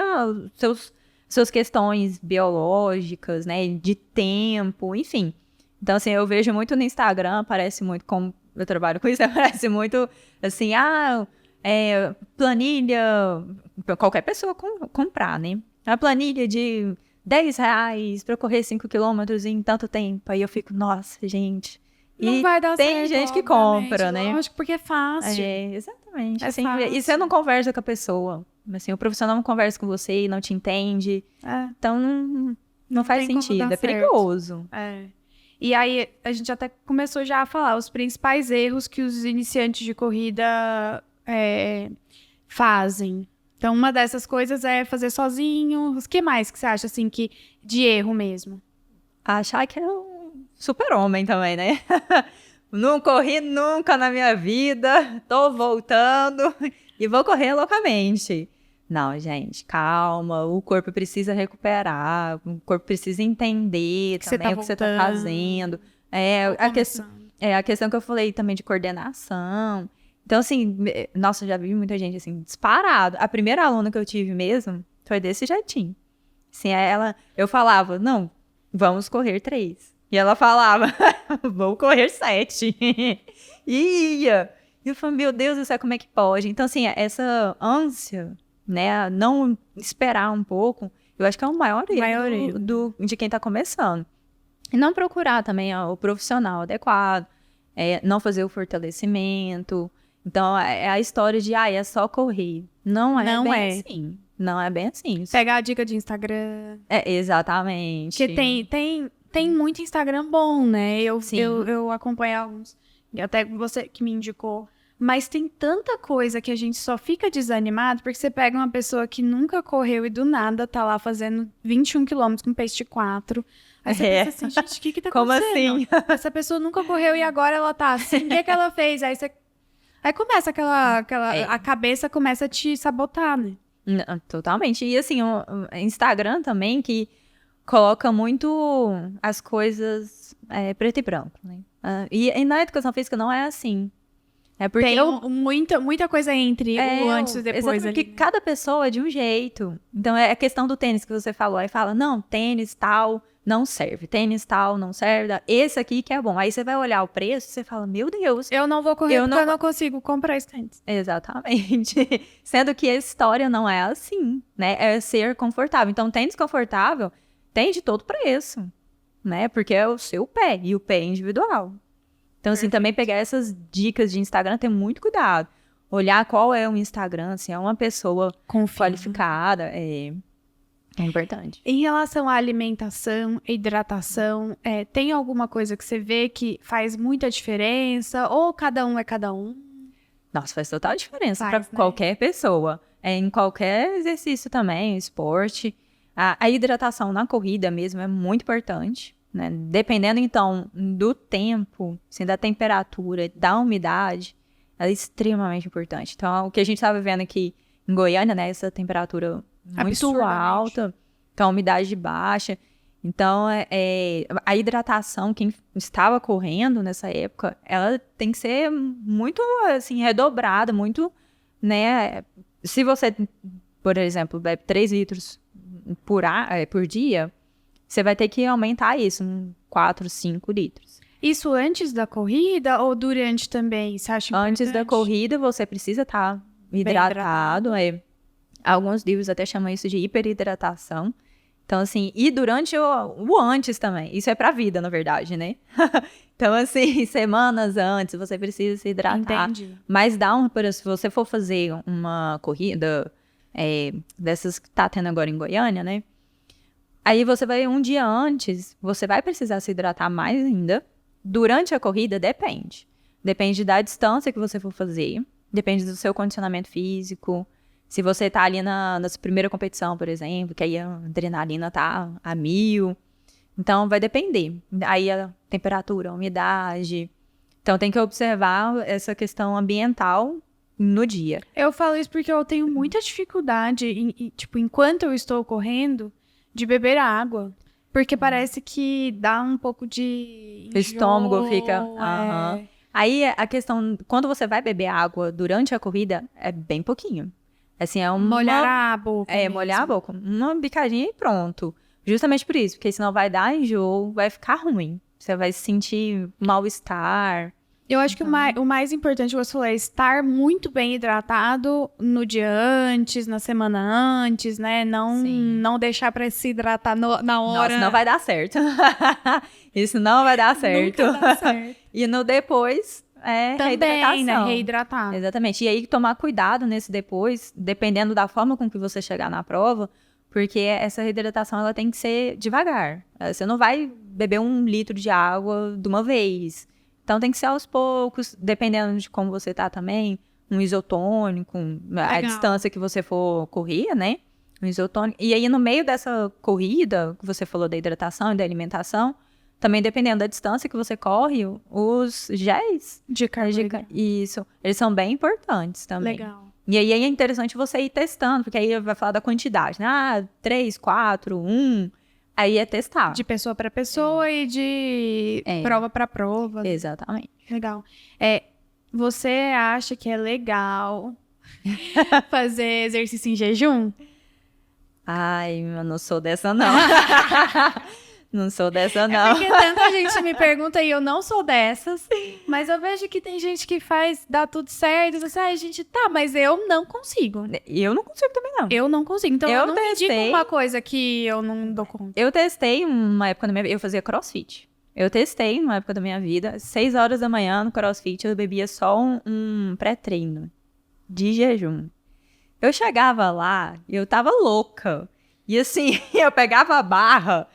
suas questões biológicas, né, de tempo, enfim. Então, assim, eu vejo muito no Instagram, parece muito, como eu trabalho com isso, parece muito, assim, planilha, pra qualquer pessoa comprar, né? A planilha de R$ 10 pra correr 5 quilômetros em tanto tempo. Aí eu fico, nossa, gente. Não E vai dar tem certo, gente que obviamente, compra, né? lógico, porque é fácil. Exatamente. É Assim, fácil. e você não conversa com a pessoa. Assim, o profissional não conversa com você e não te entende. É, Então, não faz tem como sentido. dar É certo. perigoso. É. E aí, a gente até começou já a falar os principais erros que os iniciantes de corrida fazem. Então, uma dessas coisas é fazer sozinho. O que mais que você acha, assim, que de erro mesmo? Achar que é um super-homem também, né? Não corri nunca na minha vida, tô voltando e vou correr loucamente. Não, gente, calma, o corpo precisa recuperar, o corpo precisa entender Que você também tá o que você tá voltando, fazendo. começando. A questão que eu falei também de coordenação. Então, assim, nossa, já vi muita gente, assim, disparado. A primeira aluna que eu tive mesmo foi desse jeitinho. Assim, eu falava, não, vamos correr 3. E ela falava, vou correr 7. E ia. E eu falei, meu Deus do céu, como é que pode? Então, assim, essa ânsia, né, não esperar um pouco, eu acho que é o maior erro de quem tá começando. E não procurar também o profissional adequado, não fazer o fortalecimento. Então, é a história de, é só correr. Não é bem assim. Não é bem assim. Pegar a dica de Instagram. Exatamente. Porque tem muito Instagram bom, né? Sim. Eu acompanho alguns, até você que me indicou. Mas tem tanta coisa que a gente só fica desanimado porque você pega uma pessoa que nunca correu e do nada tá lá fazendo 21 quilômetros com pace de 4. Aí você pensa assim, gente, o que tá Como acontecendo? assim? Essa pessoa nunca correu e agora ela tá assim, o que é que ela fez? Aí começa a cabeça começa a te sabotar, né? Totalmente. E assim, o Instagram também que coloca muito as coisas preto e branco, né? E na educação física não é assim. É porque tem muita coisa entre o antes e depois. Exatamente, ali, porque cada pessoa é de um jeito. Então, é a questão do tênis que você falou. Aí fala, não, tênis tal não serve. Tênis tal não serve. Esse aqui que é bom. Aí você vai olhar o preço e você fala, meu Deus. Eu não vou correr porque eu não consigo comprar esse tênis. Exatamente. Sendo que a história não é assim, né? É ser confortável. Então, tênis confortável tem de todo preço, né? Porque é o seu pé. E o pé é individual. Então, assim, também pegar essas dicas de Instagram, ter muito cuidado. Olhar qual é o Instagram, se é uma pessoa qualificada, é importante. Em relação à alimentação, hidratação, tem alguma coisa que você vê que faz muita diferença? Ou cada um é cada um? Nossa, faz total diferença para qualquer pessoa. Em qualquer exercício também, esporte. A hidratação na corrida mesmo é muito importante. Né? Dependendo, então, do tempo, assim, da temperatura, da umidade, é extremamente importante. Então, o que a gente está vivendo aqui em Goiânia, né? Essa temperatura muito alta, então a umidade baixa. Então, a hidratação, quem estava correndo nessa época, ela tem que ser muito, assim, redobrada, muito, né? Se você, por exemplo, bebe 3 litros por dia, você vai ter que aumentar isso, 4, 5 litros. Isso antes da corrida ou durante também? Você acha importante? Antes da corrida, você precisa estar hidratado. Alguns livros até chamam isso de hiperidratação. Então, assim, e durante o antes também. Isso é pra vida, na verdade, né? Então, assim, semanas antes, você precisa se hidratar. Entendi. Mas se você for fazer uma corrida dessas que tá tendo agora em Goiânia, né? Aí você vai um dia antes, você vai precisar se hidratar mais ainda. Durante a corrida, depende. Depende da distância que você for fazer. Depende do seu condicionamento físico. Se você tá ali na sua primeira competição, por exemplo, que aí a adrenalina tá a 1000. Então, vai depender. Aí a temperatura, a umidade. Então, tem que observar essa questão ambiental no dia. Eu falo isso porque eu tenho muita dificuldade, tipo, enquanto eu estou correndo, de beber água. Porque parece que dá um pouco de enjoo, o estômago fica... Aí a questão, quando você vai beber água durante a corrida, é bem pouquinho. Assim, molhar a boca. Molhar a boca. Uma bicadinha e pronto. Justamente por isso, porque senão vai dar enjoo, vai ficar ruim. Você vai sentir mal-estar. Eu acho que o mais importante, você falou, é estar muito bem hidratado no dia antes, na semana antes, né? Não deixar pra se hidratar na hora. Nossa, não vai dar certo. Isso não vai dar certo. Nunca dá certo. E no depois, Também, reidratação. né? Reidratar. Exatamente. E aí, tomar cuidado nesse depois, dependendo da forma com que você chegar na prova, porque essa reidratação, ela tem que ser devagar. Você não vai beber 1 litro de água de uma vez. Então, tem que ser aos poucos, dependendo de como você tá também, um isotônico, a distância que você for correr, né? Um isotônico. E aí, no meio dessa corrida, que você falou da hidratação e da alimentação, também dependendo da distância que você corre, os géis De carboidrato. isso, eles são bem importantes também. Legal. E aí é interessante você ir testando, porque aí vai falar da quantidade, né? 3, 4, 1, aí é testar. De pessoa para pessoa e de prova para prova. Exatamente. Legal. Você acha que é legal fazer exercício em jejum? Ai, eu não sou dessa, não. Não sou dessa, não. Porque tanta gente me pergunta e eu não sou dessas, mas eu vejo que tem gente que faz, dá tudo certo, e você, gente, tá, mas eu não consigo. Eu não consigo também, não. Eu não consigo, então eu não testei, indico uma coisa que eu não dou conta. Eu testei uma época da minha vida, eu fazia crossfit. Eu testei numa época da minha vida, 6 horas da manhã no crossfit, eu bebia só um pré-treino de jejum. Eu chegava lá e eu tava louca. E assim, eu pegava a barra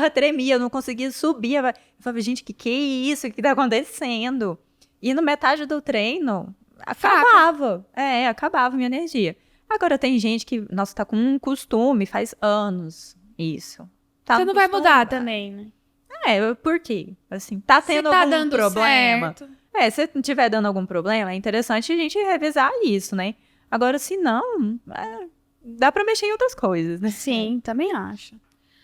tremia, eu não conseguia subir. Eu falava, gente, que é isso? O que tá acontecendo? E no metade do treino, acabava. Acabava minha energia. Agora tem gente que, nossa, tá com um costume, faz anos isso. Você não vai mudar também, né? Por quê? Assim, tá tendo algum problema? Certo. Se não tiver dando algum problema, é interessante a gente revisar isso, né? Agora, se não, dá pra mexer em outras coisas, né? Sim, também acho.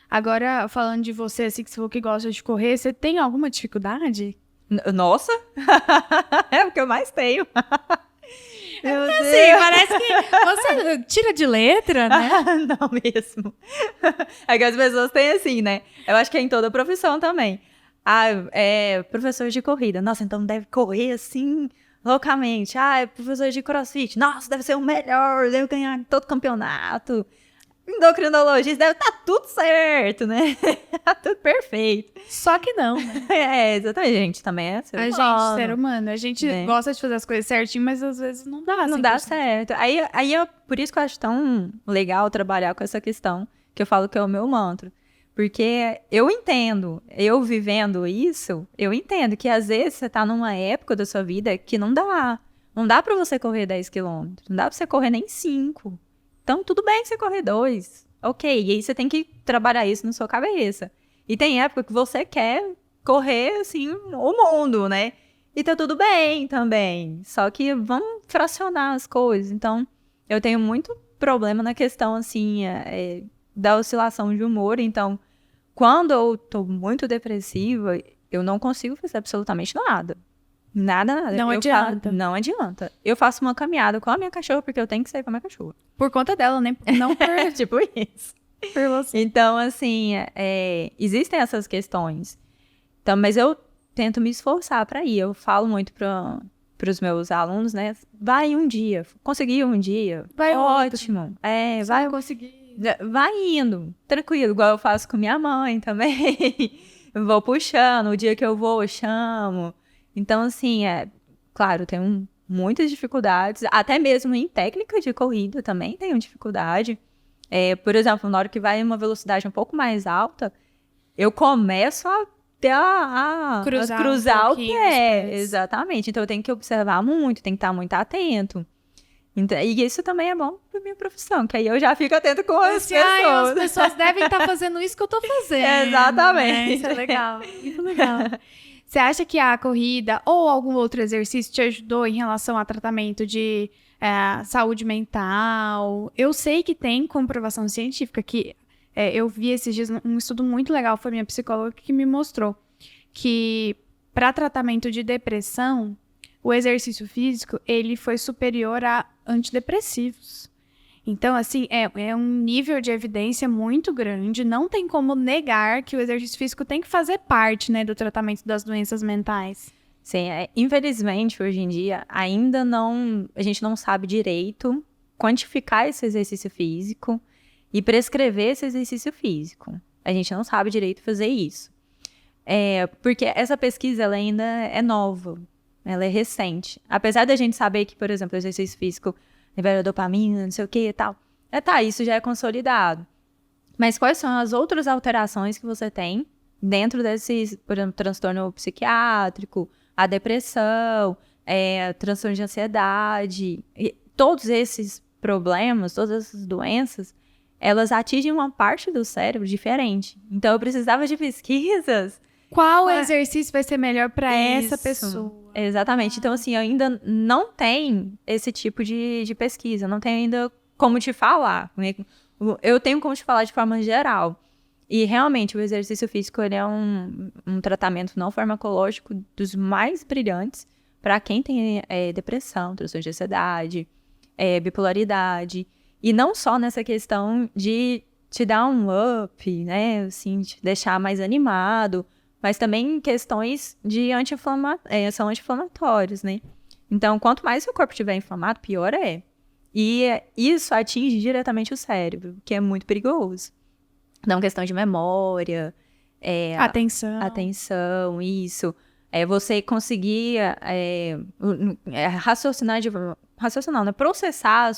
Agora, falando de você, assim, que você falou que gosta de correr, você tem alguma dificuldade? Nossa! É o que eu mais tenho. Assim, parece que você tira de letra, né? Não mesmo. É que as pessoas têm assim, né? Eu acho que é em toda profissão também. Professor de corrida. Nossa, então deve correr assim, loucamente. É professor de crossfit. Nossa, deve ser o melhor, deve ganhar todo campeonato. Endocrinologista, deve estar tudo certo, né? Tá tudo perfeito. Só que não, né? Exatamente. A gente também é ser humano. A gente, ser humano. A gente gosta de fazer as coisas certinho, mas às vezes não dá. Não dá certo. Aí por isso que eu acho tão legal trabalhar com essa questão, que eu falo que é o meu mantra. Porque eu entendo, eu vivendo isso, eu entendo que às vezes você tá numa época da sua vida que não dá. Não dá pra você correr 10 quilômetros. Não dá pra você correr nem 5. Então, tudo bem que você correr 2. Ok, e aí você tem que trabalhar isso na sua cabeça. E tem época que você quer correr, assim, o mundo, né? E tá tudo bem também. Só que vamos fracionar as coisas. Então, eu tenho muito problema na questão, assim, da oscilação de humor. Então, quando eu tô muito depressiva, eu não consigo fazer absolutamente nada. Nada. Não adianta. Não adianta. Eu faço uma caminhada com a minha cachorra, porque eu tenho que sair com a minha cachorra. Por conta dela, né? Não por... Tipo isso. Por você. Então, assim, existem essas questões. Então, mas eu tento me esforçar para ir. Eu falo muito para os meus alunos, né? Vai um dia. Conseguiu um dia. Vai ótimo. Vai conseguir. Vai indo. Tranquilo. Igual eu faço com minha mãe também. Eu vou puxando. O dia que eu vou, eu chamo. Então, assim, claro, tenho muitas dificuldades, até mesmo em técnica de corrida também tenho dificuldade. Por exemplo, na hora que vai em uma velocidade um pouco mais alta, eu começo a cruzar o pé. Exatamente. Então, eu tenho que observar muito, tenho que estar muito atento. Então, e isso também é bom pra minha profissão, que aí eu já fico atento com as pessoas. As pessoas devem estar fazendo isso que eu tô fazendo. Exatamente. Né? Isso é legal, muito legal. Você acha que a corrida ou algum outro exercício te ajudou em relação a tratamento de saúde mental? Eu sei que tem comprovação científica, que eu vi esses dias um estudo muito legal, foi minha psicóloga que me mostrou, que para tratamento de depressão, o exercício físico, ele foi superior a antidepressivos. Então, assim, é um nível de evidência muito grande, não tem como negar que o exercício físico tem que fazer parte, né, do tratamento das doenças mentais. Sim, infelizmente, hoje em dia, ainda não, a gente não sabe direito quantificar esse exercício físico e prescrever esse exercício físico. A gente não sabe direito fazer isso. Porque essa pesquisa ela ainda é nova, ela é recente. Apesar da gente saber que, por exemplo, o exercício físico libera dopamina, não sei o que e tal, isso já é consolidado. Mas quais são as outras alterações que você tem dentro desses, por exemplo, transtorno psiquiátrico, a depressão, transtorno de ansiedade, e todos esses problemas, todas essas doenças, elas atingem uma parte do cérebro diferente. Então, eu precisava de pesquisas. Qual exercício vai ser melhor para essa pessoa? Exatamente. Então, assim, ainda não tem esse tipo de pesquisa, não tem ainda como te falar. Eu tenho como te falar de forma geral. E, realmente, o exercício físico ele é um tratamento não farmacológico dos mais brilhantes para quem tem depressão, transtorno de ansiedade, bipolaridade. E não só nessa questão de te dar um up, né? Assim, te deixar mais animado, mas também questões de são anti-inflamatórios, né? Então, quanto mais seu corpo estiver inflamado, pior é. E isso atinge diretamente o cérebro, que é muito perigoso. Então, questão de memória, atenção, isso. Você conseguir raciocinar, né? Processar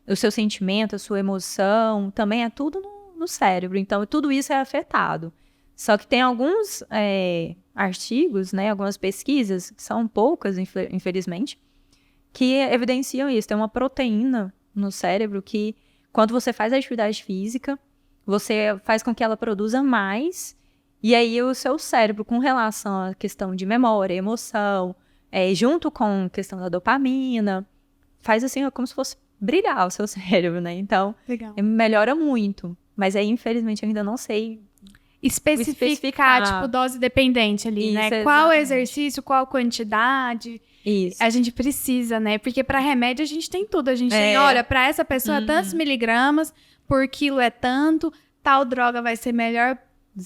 o seu sentimento, a sua emoção, também é tudo no cérebro. Então, tudo isso é afetado. Só que tem alguns artigos, né, algumas pesquisas, que são poucas, infelizmente, que evidenciam isso. Tem uma proteína no cérebro que, quando você faz atividade física, você faz com que ela produza mais, e aí o seu cérebro, com relação à questão de memória, emoção, junto com a questão da dopamina, faz assim, como se fosse brilhar o seu cérebro, né? Então, melhora muito. Mas aí, infelizmente, eu ainda não sei especificar, tipo, dose dependente ali, isso, né? Exatamente. Qual exercício, qual quantidade. Isso. A gente precisa, né? Porque para remédio a gente tem tudo. A gente tem, olha, para essa pessoa tantos miligramas, por quilo é tanto, tal droga vai ser melhor.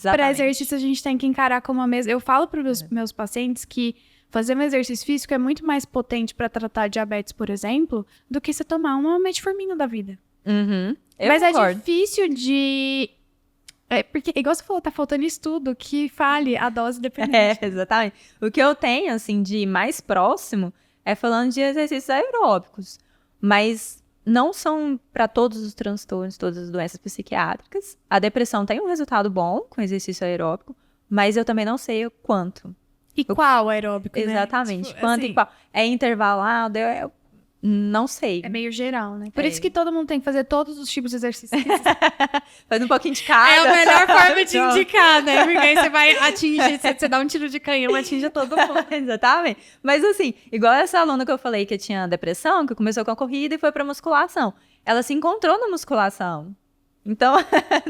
Para exercício a gente tem que encarar como a mesma. Eu falo para os meus pacientes que fazer um exercício físico é muito mais potente para tratar diabetes, por exemplo, do que você tomar uma metformina da vida. Mas concordo. É difícil de... porque, igual você falou, tá faltando estudo que fale a dose dependente. Exatamente. O que eu tenho, assim, de mais próximo é falando de exercícios aeróbicos. Mas não são para todos os transtornos, todas as doenças psiquiátricas. A depressão tem um resultado bom com exercício aeróbico, mas eu também não sei o quanto. E qual aeróbico, exatamente, né? Tipo, quanto assim, e qual. É intervalado, eu não sei. É meio geral, né? Por isso que todo mundo tem que fazer todos os tipos de exercícios. Faz um pouquinho de cada. É a melhor forma de indicar, né? Porque aí você vai atingir, você dá um tiro de canhão, atinge todo mundo. Exatamente. Mas assim, igual essa aluna que eu falei que tinha depressão, que começou com a corrida e foi pra musculação. Ela se encontrou na musculação. Então,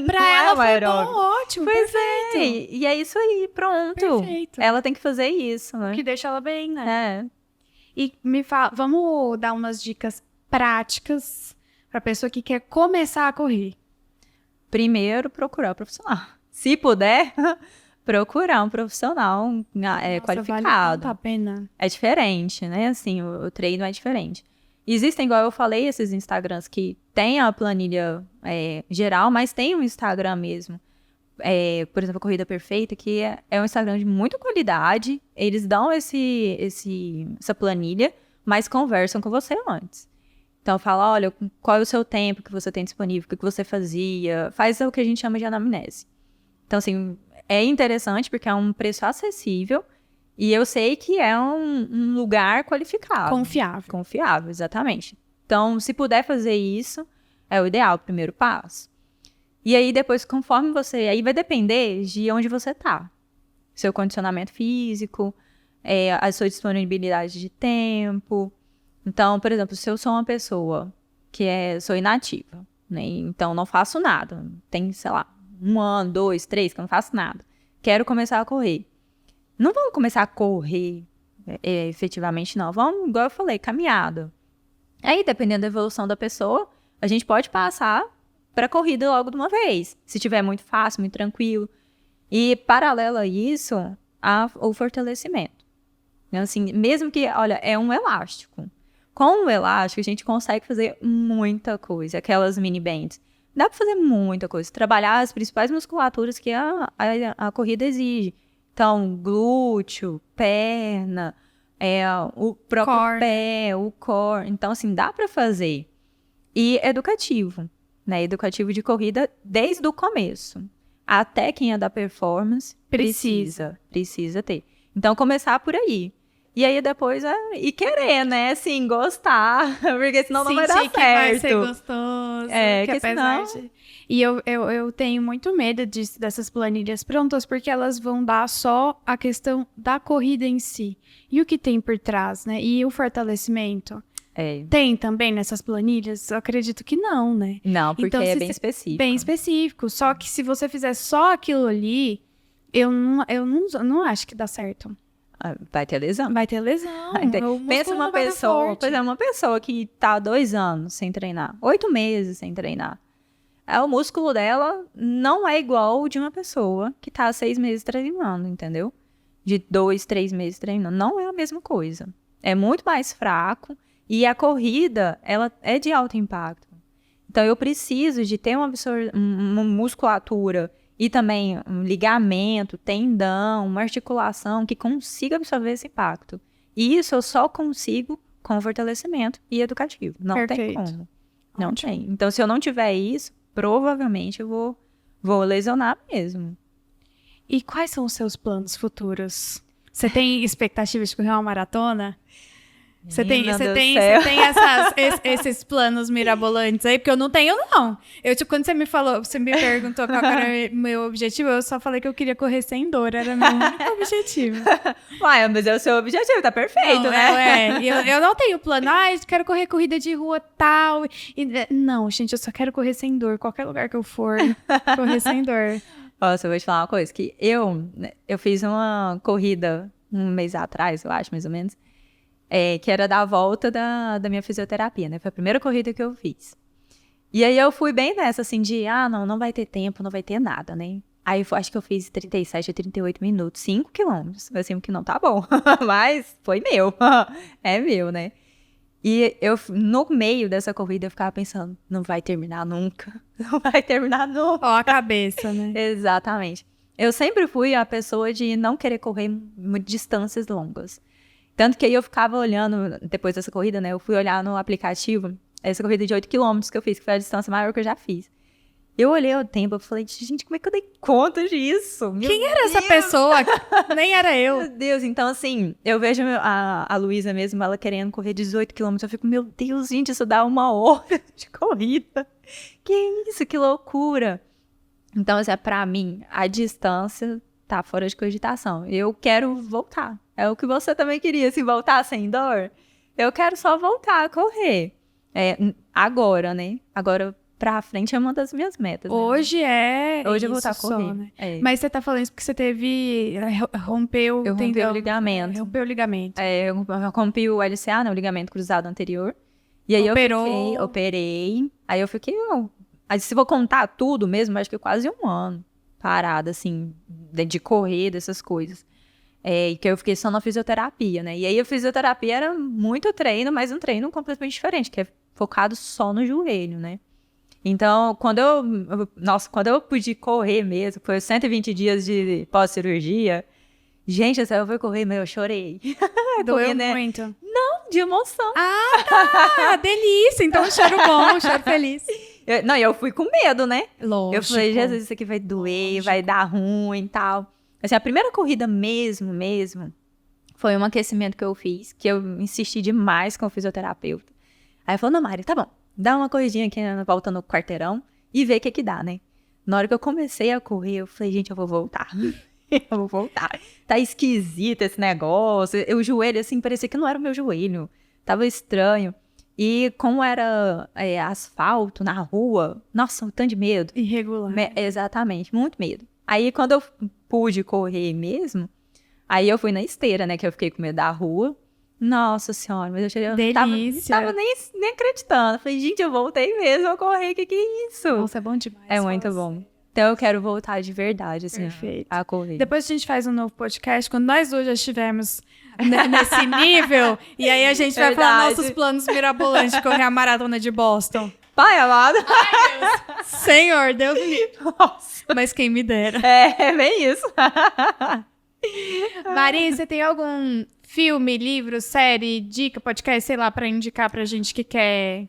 pra ela foi bom, ótimo, perfeito. E é isso aí, pronto. Perfeito. Ela tem que fazer isso, né? Que deixa ela bem, né? E me fala, vamos dar umas dicas práticas pra pessoa que quer começar a correr. Primeiro, procurar um profissional. Se puder, procurar um profissional qualificado. Vale tanto a pena. É diferente, né? Assim, o treino é diferente. Existem, igual eu falei, esses Instagrams que tem a planilha geral, mas tem um Instagram mesmo. Por exemplo, a Corrida Perfeita, que é um Instagram de muita qualidade. Eles dão essa planilha, mas conversam com você antes. Então, fala, olha, qual é o seu tempo que você tem disponível, o que você fazia. Faz o que a gente chama de anamnese. Então, assim, é interessante porque é um preço acessível e eu sei que é um lugar qualificado. Confiável, exatamente. Então, se puder fazer isso, é o ideal, o primeiro passo. E aí, depois, conforme você... Aí vai depender de onde você tá. Seu condicionamento físico, a sua disponibilidade de tempo. Então, por exemplo, se eu sou uma pessoa que sou inativa, né? Então, não faço nada. Tem, sei lá, 1 ano, 2, 3, que eu não faço nada. Quero começar a correr. Não vamos começar a correr efetivamente, não. Vamos, igual eu falei, caminhada. Aí, dependendo da evolução da pessoa, a gente pode passar para corrida logo de uma vez, se tiver muito fácil, muito tranquilo. E, paralelo a isso, o fortalecimento. Assim, mesmo que, olha, é um elástico. Com o elástico, a gente consegue fazer muita coisa. Aquelas mini bands. Dá pra fazer muita coisa. Trabalhar as principais musculaturas que a corrida exige. Então, glúteo, perna, o próprio Core. pé, o core. Então, assim, dá pra fazer. E educativo, né? Educativo de corrida desde o começo. Até quem é da performance precisa ter. Então, começar por aí. E aí, depois, ir querer, né? Assim, gostar. Porque senão não vai dar certo. Que vai ser gostoso. É, que apesar senão... de... E eu tenho muito medo dessas planilhas prontas, porque elas vão dar só a questão da corrida em si. E o que tem por trás, né? E o fortalecimento. Tem também nessas planilhas? Eu acredito que não, né? Não, porque então, é bem específico. Bem específico. Só que se você fizer só aquilo ali, eu não acho que dá certo. Vai ter lesão. Vai ter lesão. Pensa uma pessoa, por exemplo, uma pessoa que tá 2 anos sem treinar, 8 meses sem treinar. O músculo dela não é igual ao de uma pessoa que tá 6 meses treinando, entendeu? De 2, 3 meses treinando. Não é a mesma coisa. É muito mais fraco. E a corrida, ela é de alto impacto. Então, eu preciso de ter uma musculatura e também um ligamento, tendão, uma articulação que consiga absorver esse impacto. E isso eu só consigo com fortalecimento e educativo. Não tem como. Não tem. Então, se eu não tiver isso, provavelmente eu vou lesionar mesmo. E quais são os seus planos futuros? Você tem expectativas de correr uma maratona? Você tem esses planos mirabolantes aí? Porque eu não tenho, não. Quando você me perguntou qual era o meu objetivo, eu só falei que eu queria correr sem dor. Era meu único objetivo. Uai, mas é o seu objetivo, tá perfeito, não, né? Eu não tenho plano. Eu quero correr corrida de rua tal. Não, gente, eu só quero correr sem dor. Qualquer lugar que eu for, correr sem dor. Nossa, eu vou te falar uma coisa. Que eu fiz uma corrida um mês atrás, eu acho, mais ou menos. Que era da volta da minha fisioterapia, né? Foi a primeira corrida que eu fiz. E aí eu fui bem nessa, assim, de, não vai ter tempo, não vai ter nada, né? Aí acho que eu fiz 37 a 38 minutos, 5 quilômetros. Assim, que não tá bom, mas foi meu. É meu, né? E eu, no meio dessa corrida, eu ficava pensando, não vai terminar nunca. Não vai terminar nunca. Ó a cabeça, né? Exatamente. Eu sempre fui a pessoa de não querer correr distâncias longas. Tanto que aí eu ficava olhando, depois dessa corrida, né? Eu fui olhar no aplicativo, essa corrida de 8 quilômetros que eu fiz, que foi a distância maior que eu já fiz. Eu olhei o tempo e falei, gente, como é que eu dei conta disso? Quem era essa pessoa? Nem era eu. Meu Deus, então assim, eu vejo a Luísa mesmo, ela querendo correr 18 quilômetros, eu fico, meu Deus, gente, isso dá 1 hora de corrida. Que isso, que loucura. Então, assim, pra mim, a distância tá fora de cogitação. Eu quero voltar. É o que você também queria, assim, voltar sem dor? Eu quero só voltar a correr. Agora, né? Agora, pra frente é uma das minhas metas. Hoje né? Hoje eu vou voltar a correr. Só, né? Mas você tá falando isso porque você teve... rompeu... Eu rompi o ligamento. Rompeu o ligamento. Eu rompi o LCA, né? O ligamento cruzado anterior. E aí eu operei. Aí eu fiquei... se vou contar tudo mesmo, acho que quase 1 ano parada, assim, de correr, dessas coisas. Que eu fiquei só na fisioterapia, né? E aí a fisioterapia era muito treino, mas um treino completamente diferente, que é focado só no joelho, né? Então, quando eu pude correr mesmo, foi 120 dias de pós-cirurgia, gente, eu fui correr, mas eu chorei. Doeu muito? Não, de emoção. Tá! Delícia! Então, choro bom, choro feliz. Eu fui com medo, né? Lógico. Eu falei, Jesus, isso aqui vai doer, vai dar ruim e tal. Assim, a primeira corrida mesmo, foi um aquecimento que eu fiz, que eu insisti demais com o fisioterapeuta. Aí ele falou, não, Mari, tá bom, dá uma corridinha aqui, volta no quarteirão e vê o que dá, né? Na hora que eu comecei a correr, eu falei, gente, eu vou voltar. Eu vou voltar. Tá esquisito esse negócio. O joelho, assim, parecia que não era o meu joelho. Tava estranho. E como era asfalto na rua, nossa, um tanto de medo. Irregular. Exatamente, muito medo. Aí, quando eu pude correr mesmo, aí eu fui na esteira, né? Que eu fiquei com medo da rua. Nossa senhora, mas eu tava nem acreditando. Falei, gente, eu voltei mesmo a correr, que é isso? Nossa, é bom demais. É muito bom. Então, eu quero voltar de verdade, assim, a correr. Depois a gente faz um novo podcast, quando nós dois já estivermos nesse nível. E aí a gente vai falar Verdade. nossos planos mirabolantes de correr a maratona de Boston. Pai amado. Senhor, Deus me livre. Nossa. Mas quem me dera. É bem isso. Maria, você tem algum filme, livro, série, dica, podcast, sei lá, pra indicar pra gente que quer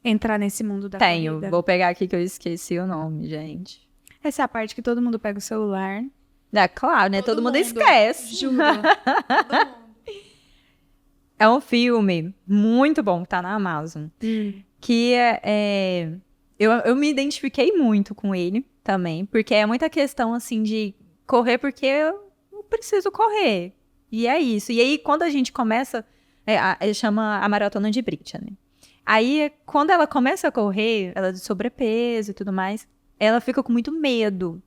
entrar nesse mundo da Tenho. corrida? Vou pegar aqui que eu esqueci o nome, gente. Essa é a parte que todo mundo pega o celular. É claro, né? Todo mundo esquece. Juro. É um filme muito bom que tá na Amazon. Que eu me identifiquei muito com ele também. Porque é muita questão, assim, de correr porque eu preciso correr. E é isso. E aí, quando a gente começa... chama a Maratona de Brittany. Aí, quando ela começa a correr, ela é de sobrepeso e tudo mais, ela fica com muito medo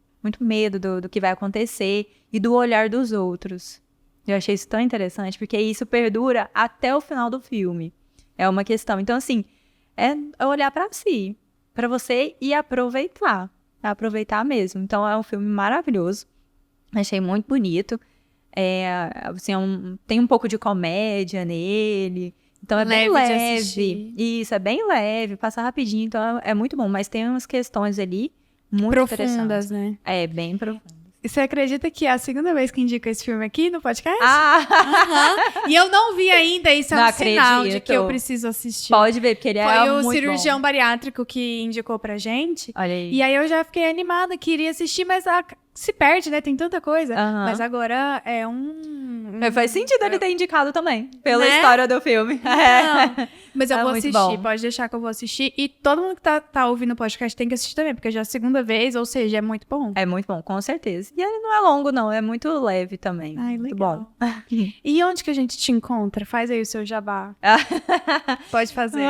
do que vai acontecer e do olhar dos outros. Eu achei isso tão interessante, porque isso perdura até o final do filme. É uma questão. Então, assim, é olhar pra si, pra você e aproveitar. Aproveitar mesmo. Então, é um filme maravilhoso. Achei muito bonito. Assim, tem um pouco de comédia nele. Então, é bem Leve de leve. assistir. Isso, é bem leve, passa rapidinho. Então, é muito bom. Mas tem umas questões ali muito Profundas, interessantes. né? É, bem profundo. E você acredita que é a segunda vez que indico esse filme aqui no podcast? Ah! E eu não vi ainda, isso é Não um sinal de acredito. que eu preciso assistir. Pode ver, porque ele é Foi o muito cirurgião bom. bariátrico que indicou pra gente. Olha aí. E aí eu já fiquei animada, queria assistir, mas se perde, né? Tem tanta coisa. Aham. Mas agora é Faz sentido ele ter indicado também, pela Né? história do filme. Não, mas eu É vou muito assistir, bom. pode deixar que eu vou assistir. E todo mundo que tá ouvindo o podcast tem que assistir também, porque já é a segunda vez, ou seja, é muito bom. É muito bom, com certeza. E ele não é longo, não, é muito leve também. Ai, muito legal. bom. E onde que a gente te encontra? Faz aí o seu jabá. Pode fazer.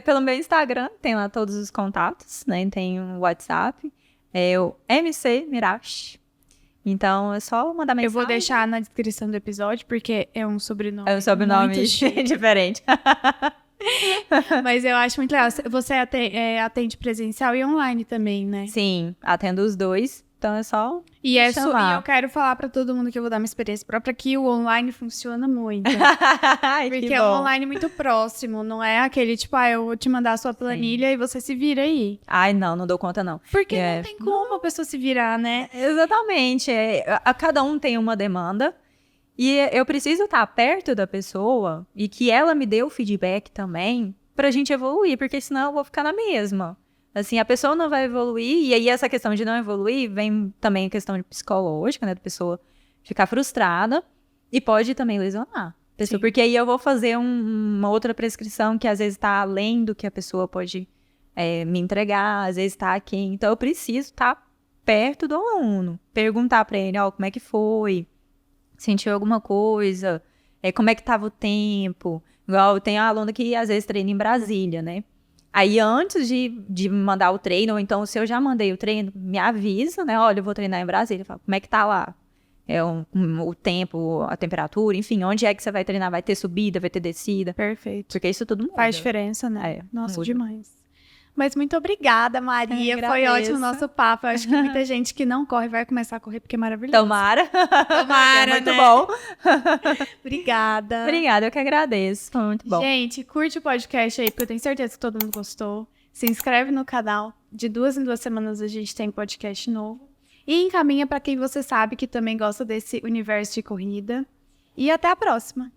Pelo meu Instagram, tem lá todos os contatos, né? Tem o WhatsApp, é o MC Mirache. Então, é só mandar mensagem. Eu vou deixar na descrição do episódio, porque é um sobrenome. É um sobrenome muito chique. diferente. Mas eu acho muito legal. Você atende presencial e online também, né? Sim, atendo os dois. Então, é só E chamar. eu quero falar pra todo mundo que eu vou dar uma experiência própria que o online funciona muito. Ai, Porque que é um bom. online muito próximo, não é aquele tipo, eu vou te mandar a sua planilha e você se vira aí. Ai, não dou conta, não. Porque É. não tem como a pessoa se virar, né? Exatamente. Cada um tem uma demanda. E eu preciso estar perto da pessoa e que ela me dê o feedback também pra gente evoluir, porque senão eu vou ficar na mesma. Assim, a pessoa não vai evoluir, e aí essa questão de não evoluir vem também a questão psicológica, né? Da pessoa ficar frustrada e pode também lesionar a pessoa, Sim. porque aí eu vou fazer uma outra prescrição que às vezes tá além do que a pessoa pode me entregar, às vezes tá aquém. Então eu preciso estar perto do aluno, perguntar pra ele, como é que foi? Sentiu alguma coisa? Como é que tava o tempo? Igual tem uma aluna que às vezes treina em Brasília, né? Aí antes de me mandar o treino, ou então se eu já mandei o treino, me avisa, né? Olha, eu vou treinar em Brasília. Fala, como é que tá lá? O tempo, a temperatura, enfim, onde é que você vai treinar? Vai ter subida, vai ter descida? Perfeito. Porque isso tudo muda. Faz diferença, né? Nossa, muda. demais. Mas muito obrigada, Maria. Eu Foi agradeço. ótimo o nosso papo. Eu acho que muita gente que não corre vai começar a correr porque é maravilhoso. Tomara. Tomara, É muito né? bom. Obrigada. Obrigada, eu que agradeço. Foi muito bom. Gente, curte o podcast aí, porque eu tenho certeza que todo mundo gostou. Se inscreve no canal. De 2 em 2 semanas a gente tem podcast novo. E encaminha para quem você sabe que também gosta desse universo de corrida. E até a próxima.